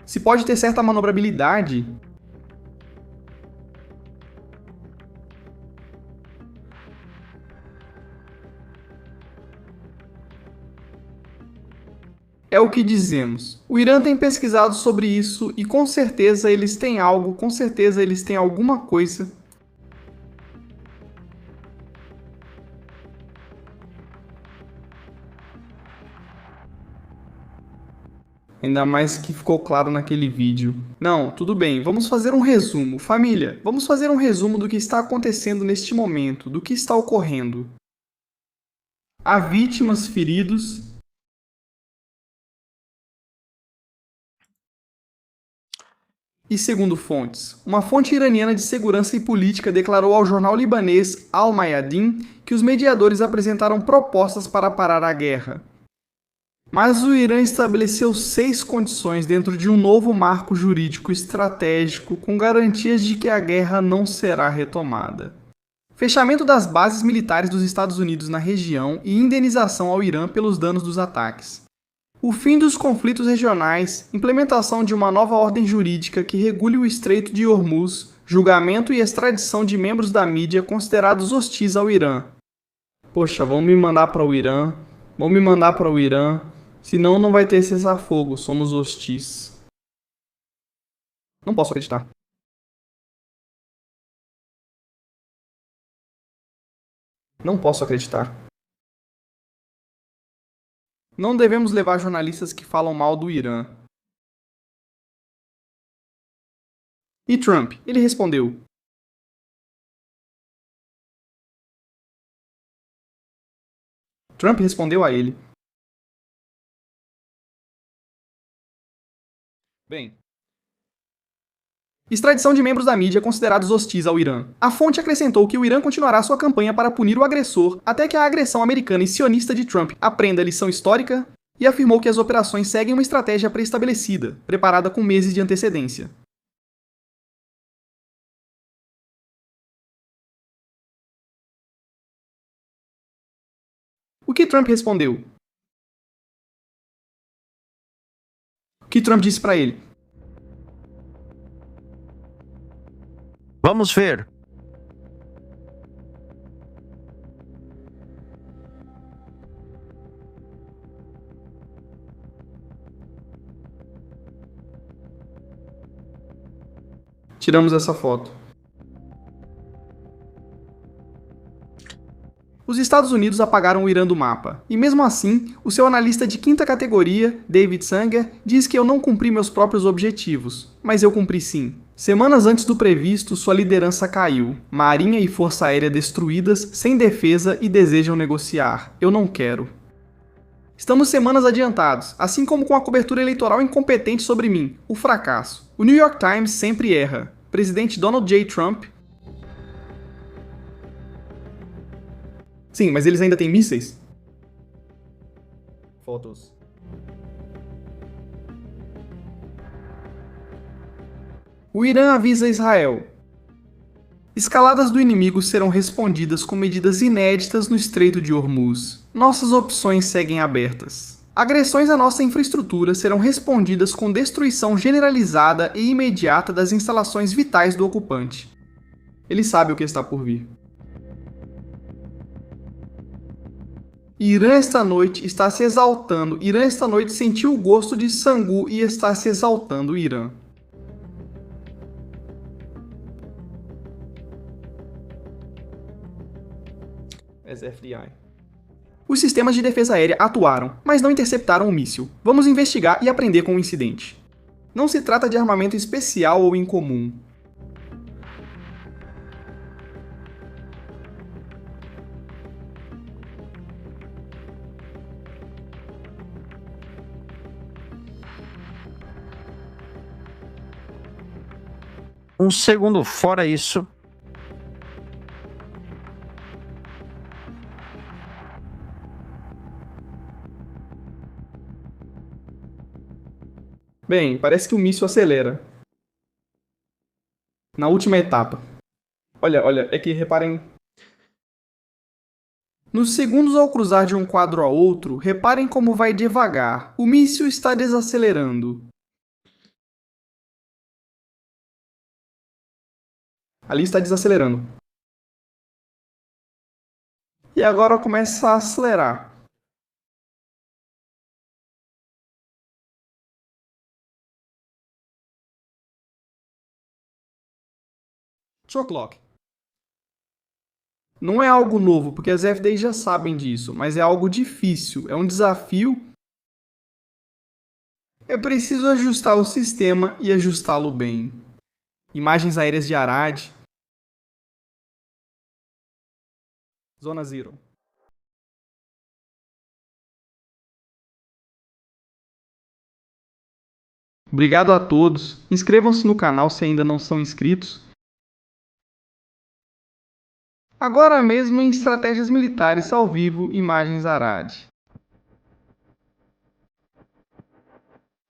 Se pode ter certa manobrabilidade. É o que dizemos. O Irã tem pesquisado sobre isso e com certeza eles têm algo, com certeza eles têm alguma coisa. Ainda mais que ficou claro naquele vídeo. Não, tudo bem, vamos fazer um resumo. Família, vamos fazer um resumo do que está acontecendo neste momento, do que está ocorrendo. Há vítimas, feridos. E segundo fontes, uma fonte iraniana de segurança e política declarou ao jornal libanês Al Mayadeen que os mediadores apresentaram propostas para parar a guerra. Mas o Irã estabeleceu 6 condições dentro de um novo marco jurídico estratégico com garantias de que a guerra não será retomada. Fechamento das bases militares dos Estados Unidos na região e indenização ao Irã pelos danos dos ataques. O fim dos conflitos regionais, implementação de uma nova ordem jurídica que regule o Estreito de Hormuz, julgamento e extradição de membros da mídia considerados hostis ao Irã. Poxa, vão me mandar para o Irã, senão não vai ter cessar-fogo, somos hostis. Não posso acreditar. Não posso acreditar. Não devemos levar jornalistas que falam mal do Irã. E Trump? Ele respondeu: Trump respondeu a ele: Bem, extradição de membros da mídia considerados hostis ao Irã. A fonte acrescentou que o Irã continuará sua campanha para punir o agressor até que a agressão americana e sionista de Trump aprenda a lição histórica e afirmou que as operações seguem uma estratégia pré-estabelecida, preparada com meses de antecedência. O que Trump respondeu? O que Trump disse para ele? Vamos ver. Tiramos essa foto. Os Estados Unidos apagaram o Irã do mapa, e mesmo assim, o seu analista de quinta categoria, David Sanger, diz que eu não cumpri meus próprios objetivos, mas eu cumpri sim. Semanas antes do previsto, sua liderança caiu, marinha e força aérea destruídas, sem defesa e desejam negociar. Eu não quero. Estamos semanas adiantados, assim como com a cobertura eleitoral incompetente sobre mim, o fracasso. O New York Times sempre erra. Presidente Donald J. Trump. Sim, mas eles ainda têm mísseis? Fotos. O Irã avisa Israel: escaladas do inimigo serão respondidas com medidas inéditas no Estreito de Hormuz. Nossas opções seguem abertas. Agressões à nossa infraestrutura serão respondidas com destruição generalizada e imediata das instalações vitais do ocupante. Ele sabe o que está por vir. Irã esta noite está se exaltando. Irã esta noite sentiu o gosto de sangu e está se exaltando. Irã. SFDI. Os sistemas de defesa aérea atuaram, mas não interceptaram o míssil. Vamos investigar e aprender com o incidente. Não se trata de armamento especial ou incomum. Um segundo fora isso. Bem, parece que o míssil acelera. Na última etapa. Olha, é que reparem. Nos segundos ao cruzar de um quadro a outro, reparem como vai devagar. O míssil está desacelerando. Ali está desacelerando. E agora começa a acelerar. Shot. Não é algo novo, porque as FDAs já sabem disso, mas é algo difícil, é um desafio. É preciso ajustar o sistema e ajustá-lo bem. Imagens aéreas de Arad. Zona Zero. Obrigado a todos. Inscrevam-se no canal se ainda não são inscritos. Agora mesmo em Estratégias Militares ao vivo, Imagens Arad.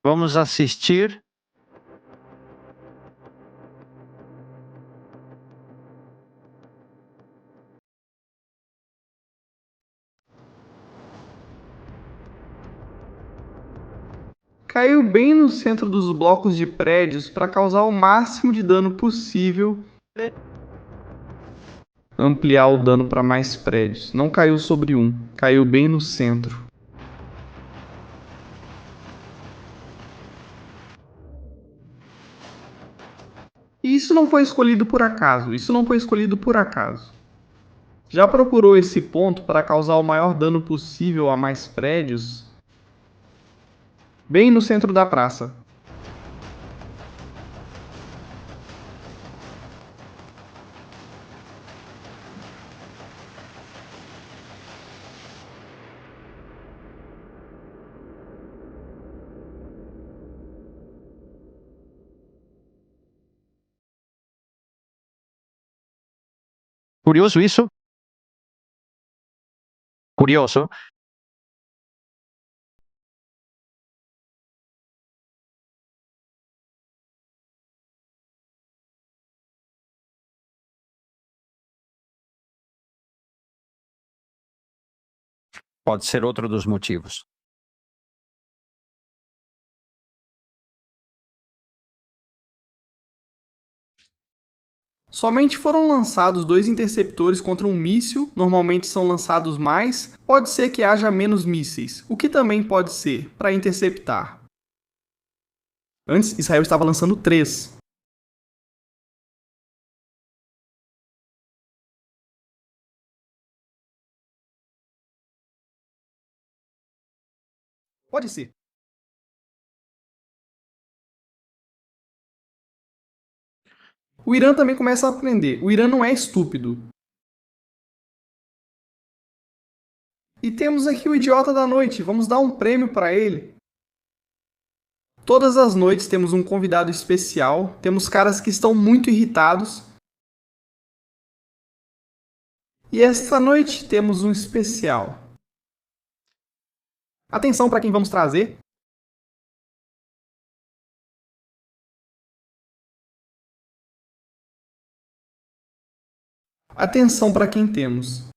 Vamos assistir. Caiu bem no centro dos blocos de prédios para causar o máximo de dano possível. Ampliar o dano para mais prédios. Não caiu sobre um, caiu bem no centro. E isso não foi escolhido por acaso, Já procurou esse ponto para causar o maior dano possível a mais prédios? Bem no centro da praça. Curioso isso? Curioso? Pode ser outro dos motivos. Somente foram lançados 2 interceptores contra um míssil, normalmente são lançados mais, pode ser que haja menos mísseis, o que também pode ser, para interceptar. Antes, Israel estava lançando 3. Pode ser. O Irã também começa a aprender. O Irã não é estúpido. E temos aqui o idiota da noite. Vamos dar um prêmio para ele. Todas as noites temos um convidado especial. Temos caras que estão muito irritados. E esta noite temos um especial. Atenção para quem vamos trazer. Atenção para quem temos.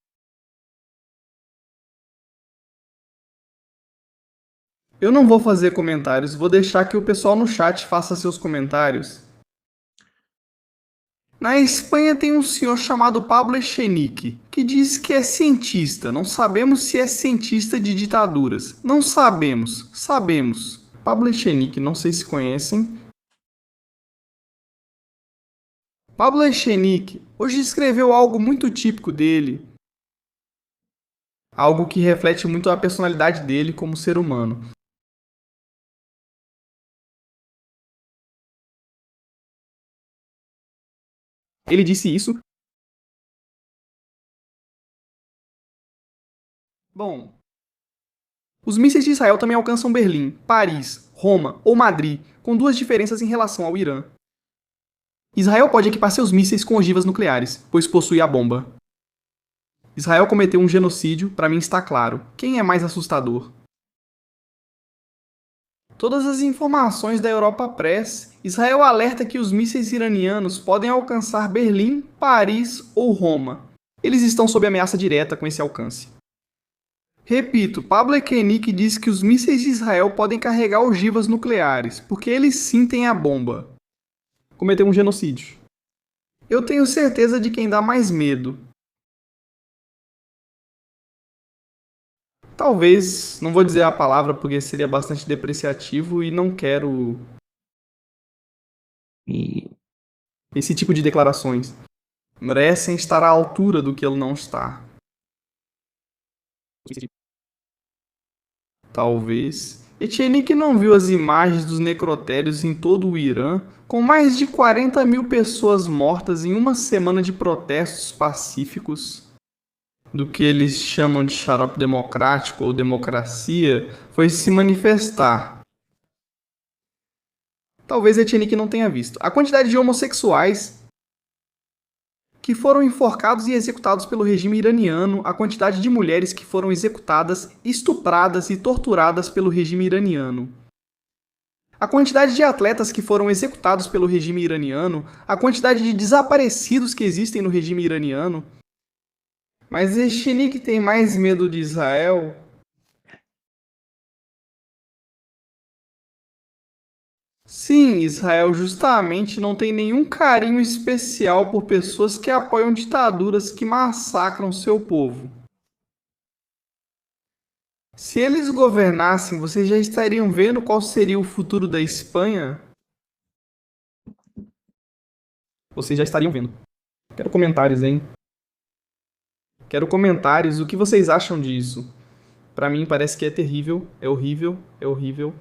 Eu não vou fazer comentários, vou deixar que o pessoal no chat faça seus comentários. Na Espanha tem um senhor chamado Pablo Echenique, que diz que é cientista. Não sabemos se é cientista de ditaduras. Não sabemos. Sabemos. Pablo Echenique, não sei se conhecem. Pablo Echenique hoje escreveu algo muito típico dele. Algo que reflete muito a personalidade dele como ser humano. Ele disse isso. Bom, os mísseis de Israel também alcançam Berlim, Paris, Roma ou Madrid, com 2 diferenças em relação ao Irã. Israel pode equipar seus mísseis com ogivas nucleares, pois possui a bomba. Israel cometeu um genocídio, para mim está claro. Quem é mais assustador? Todas as informações da Europa Press, Israel alerta que os mísseis iranianos podem alcançar Berlim, Paris ou Roma. Eles estão sob ameaça direta com esse alcance. Repito, Pablo Echenique diz que os mísseis de Israel podem carregar ogivas nucleares, porque eles sim têm a bomba. Cometeu um genocídio. Eu tenho certeza de quem dá mais medo. Talvez, não vou dizer a palavra porque seria bastante depreciativo e não quero esse tipo de declarações. Merecem estar à altura do que ele não está. Talvez. Echenique não viu as imagens dos necrotérios em todo o Irã, com mais de 40 mil pessoas mortas em uma semana de protestos pacíficos. Do que eles chamam de xarope democrático ou democracia, foi se manifestar. Talvez Echenique não tenha visto. A quantidade de homossexuais que foram enforcados e executados pelo regime iraniano, a quantidade de mulheres que foram executadas, estupradas e torturadas pelo regime iraniano. A quantidade de atletas que foram executados pelo regime iraniano, a quantidade de desaparecidos que existem no regime iraniano. Mas Echenique tem mais medo de Israel? Sim, Israel justamente não tem nenhum carinho especial por pessoas que apoiam ditaduras que massacram seu povo. Se eles governassem, vocês já estariam vendo qual seria o futuro da Espanha? Vocês já estariam vendo. Quero comentários, hein? Quero comentários. O que vocês acham disso? Pra mim parece que é terrível, é horrível, é horrível.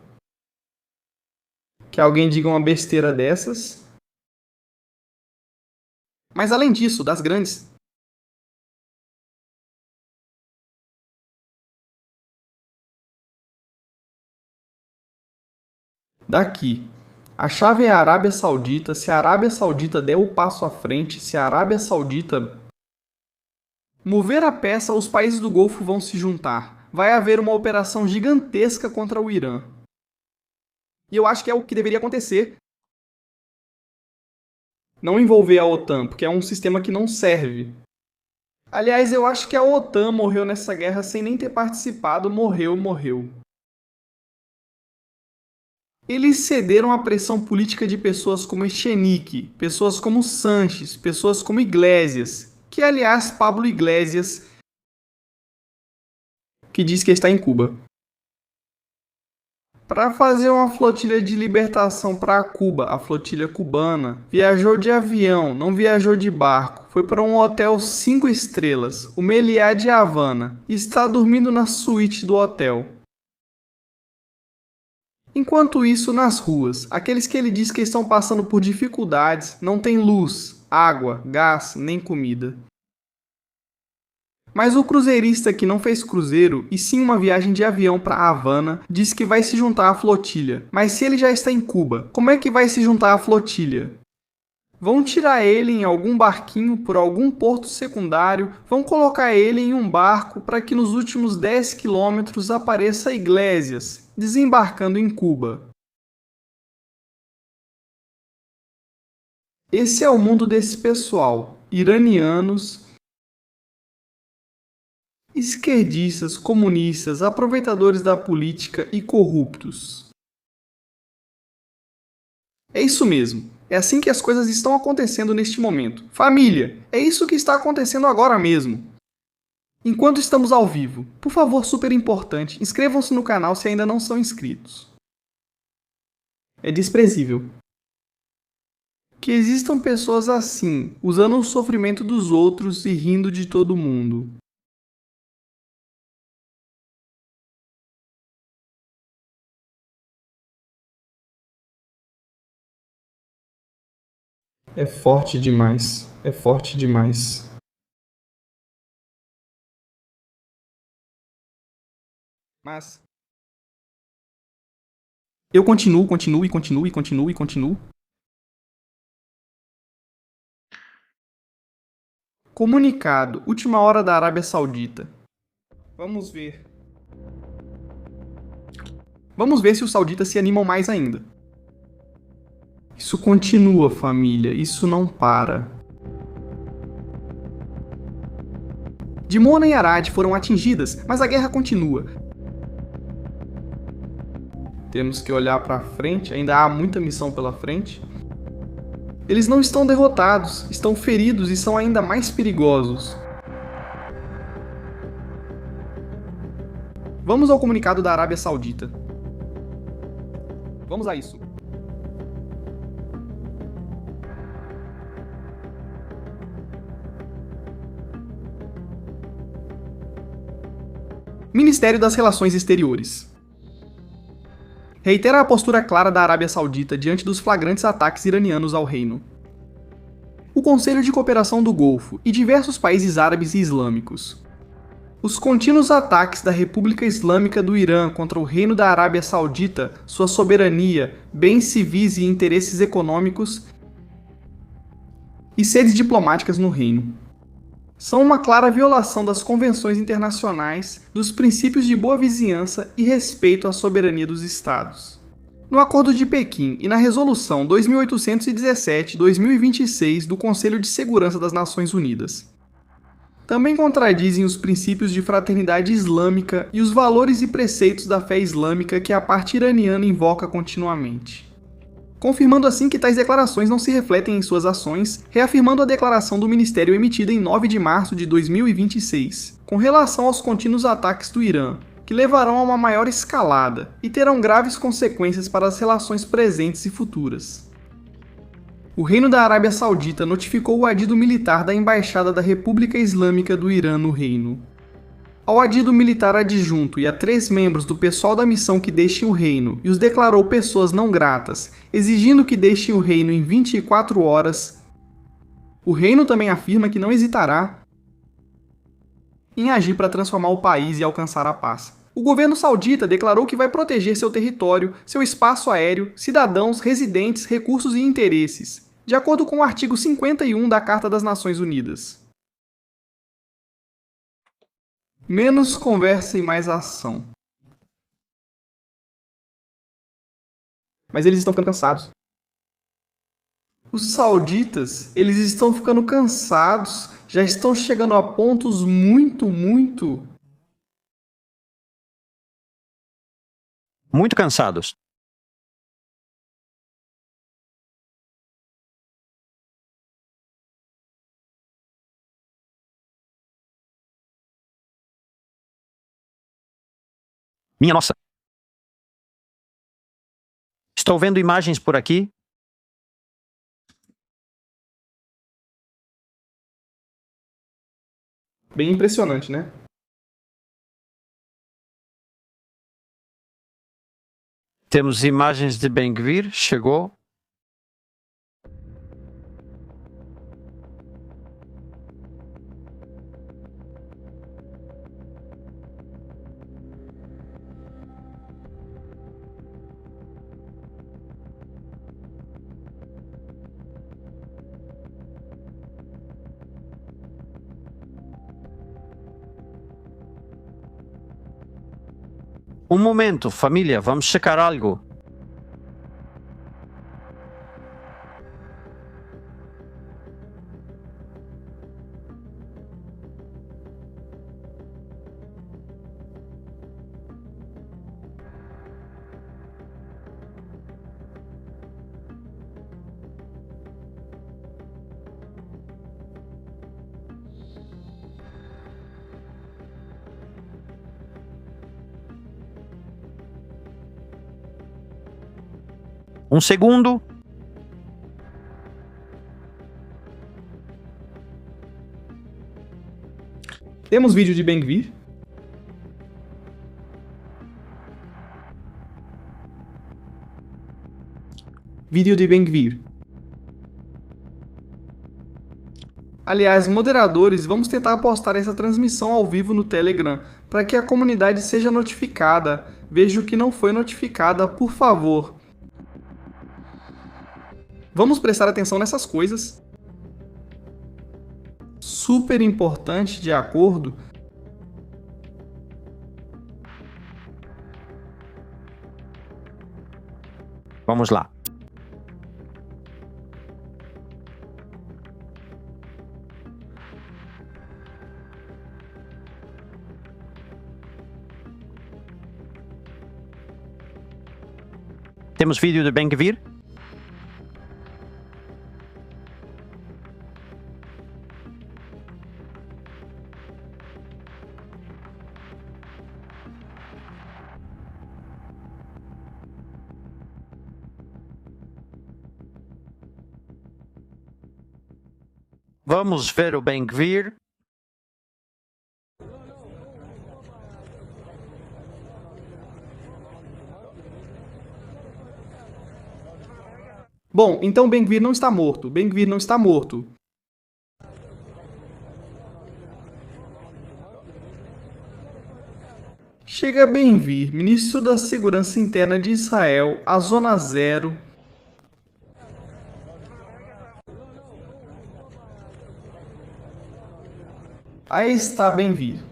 Que alguém diga uma besteira dessas. Mas além disso, das grandes. Daqui. A chave é a Arábia Saudita. Se a Arábia Saudita der o passo à frente, se a Arábia Saudita Mover a peça, os países do Golfo vão se juntar. Vai haver uma operação gigantesca contra o Irã. E eu acho que é o que deveria acontecer. Não envolver a OTAN, porque é um sistema que não serve. Aliás, eu acho que a OTAN morreu nessa guerra sem nem ter participado. Morreu. Eles cederam à pressão política de pessoas como Echenique, pessoas como Sanches, pessoas como Iglesias, que aliás, Pablo Iglesias, que diz que está em Cuba, para fazer uma flotilha de libertação para Cuba, a flotilha cubana. Viajou de avião, não viajou de barco. Foi para um hotel 5 estrelas, o Meliá de Havana, e está dormindo na suíte do hotel. Enquanto isso, nas ruas, aqueles que ele diz que estão passando por dificuldades, não têm luz, água, gás, nem comida. Mas o cruzeirista que não fez cruzeiro, e sim uma viagem de avião para Havana, disse que vai se juntar à flotilha. Mas se ele já está em Cuba, como é que vai se juntar à flotilha? Vão tirar ele em algum barquinho por algum porto secundário, vão colocar ele em um barco para que nos últimos 10 quilômetros apareça Iglesias, desembarcando em Cuba. Esse é o mundo desse pessoal, iranianos, esquerdistas, comunistas, aproveitadores da política e corruptos. É isso mesmo. É assim que as coisas estão acontecendo neste momento. Família, é isso que está acontecendo agora mesmo. Enquanto estamos ao vivo, por favor, super importante, inscrevam-se no canal se ainda não são inscritos. É desprezível que existam pessoas assim, usando o sofrimento dos outros e rindo de todo mundo. É forte demais. É forte demais. Mas eu continuo. Comunicado. Última hora da Arábia Saudita. Vamos ver. Vamos ver se os sauditas se animam mais ainda. Isso continua, família. Isso não para. Dimona e Arad foram atingidas, mas a guerra continua. Temos que olhar para frente, ainda há muita missão pela frente. Eles não estão derrotados, estão feridos e são ainda mais perigosos. Vamos ao comunicado da Arábia Saudita. Vamos a isso. Ministério das Relações Exteriores. Reitera a postura clara da Arábia Saudita diante dos flagrantes ataques iranianos ao reino. O Conselho de Cooperação do Golfo e diversos países árabes e islâmicos. Os contínuos ataques da República Islâmica do Irã contra o Reino da Arábia Saudita, sua soberania, bens civis e interesses econômicos e sedes diplomáticas no reino. São uma clara violação das convenções internacionais, dos princípios de boa vizinhança e respeito à soberania dos Estados. No Acordo de Pequim e na Resolução 2817/2026 do Conselho de Segurança das Nações Unidas. Também contradizem os princípios de fraternidade islâmica e os valores e preceitos da fé islâmica que a parte iraniana invoca continuamente. Confirmando assim que tais declarações não se refletem em suas ações, reafirmando a declaração do Ministério emitida em 9 de março de 2026, com relação aos contínuos ataques do Irã, que levarão a uma maior escalada e terão graves consequências para as relações presentes e futuras. O Reino da Arábia Saudita notificou o adido militar da Embaixada da República Islâmica do Irã no reino. Ao adido militar adjunto e a 3 membros do pessoal da missão que deixem o reino e os declarou pessoas não gratas, exigindo que deixem o reino em 24 horas, o reino também afirma que não hesitará em agir para transformar o país e alcançar a paz. O governo saudita declarou que vai proteger seu território, seu espaço aéreo, cidadãos, residentes, recursos e interesses, de acordo com o artigo 51 da Carta das Nações Unidas. Menos conversa e mais ação. Mas eles estão ficando cansados. Os sauditas, eles estão ficando cansados, já estão chegando a pontos muito Muito cansados. Minha nossa. Estou vendo imagens por aqui. bem impressionante, né? Temos imagens de Ben-Gvir. Chegou. Um momento, família, vamos checar algo. Um segundo. Temos vídeo de Ben-Gvir. Vídeo de Ben-Gvir. Aliás, moderadores, vamos tentar postar essa transmissão ao vivo no Telegram, para que a comunidade seja notificada. Vejo que não foi notificada, por favor. Vamos prestar atenção nessas coisas. Super importante, de acordo. Vamos lá. Temos vídeo de Ben-Gvir. Vamos ver o Ben-Gvir. Bom, então Ben-Gvir não está morto. Ben-Gvir não está morto. Chega Ben-Gvir, ministro da Segurança Interna de Israel, à Zona Zero. Aí está Ben-Gvir.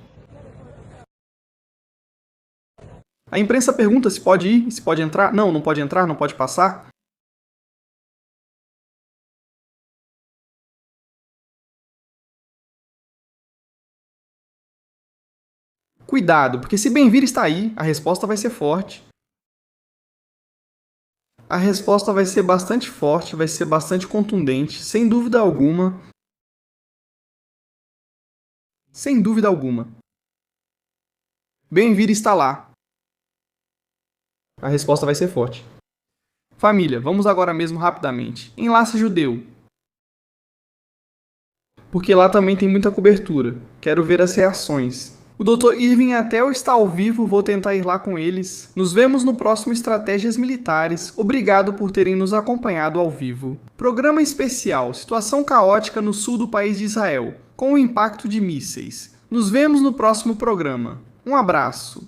A imprensa pergunta se pode ir, se pode entrar. Não, não pode entrar, não pode passar. Cuidado, porque se Ben-Gvir está aí, a resposta vai ser forte. A resposta vai ser bastante forte, vai ser bastante contundente, sem dúvida alguma. Sem dúvida alguma. Ben-Gvir está lá. A resposta vai ser forte. Família, vamos agora mesmo rapidamente. Enlace judeu. Porque lá também tem muita cobertura. Quero ver as reações. O Dr. Irving até está ao vivo, vou tentar ir lá com eles. Nos vemos no próximo Estratégias Militares. Obrigado por terem nos acompanhado ao vivo. Programa especial, situação caótica no sul do país de Israel, com o impacto de mísseis. Nos vemos no próximo programa. Um abraço.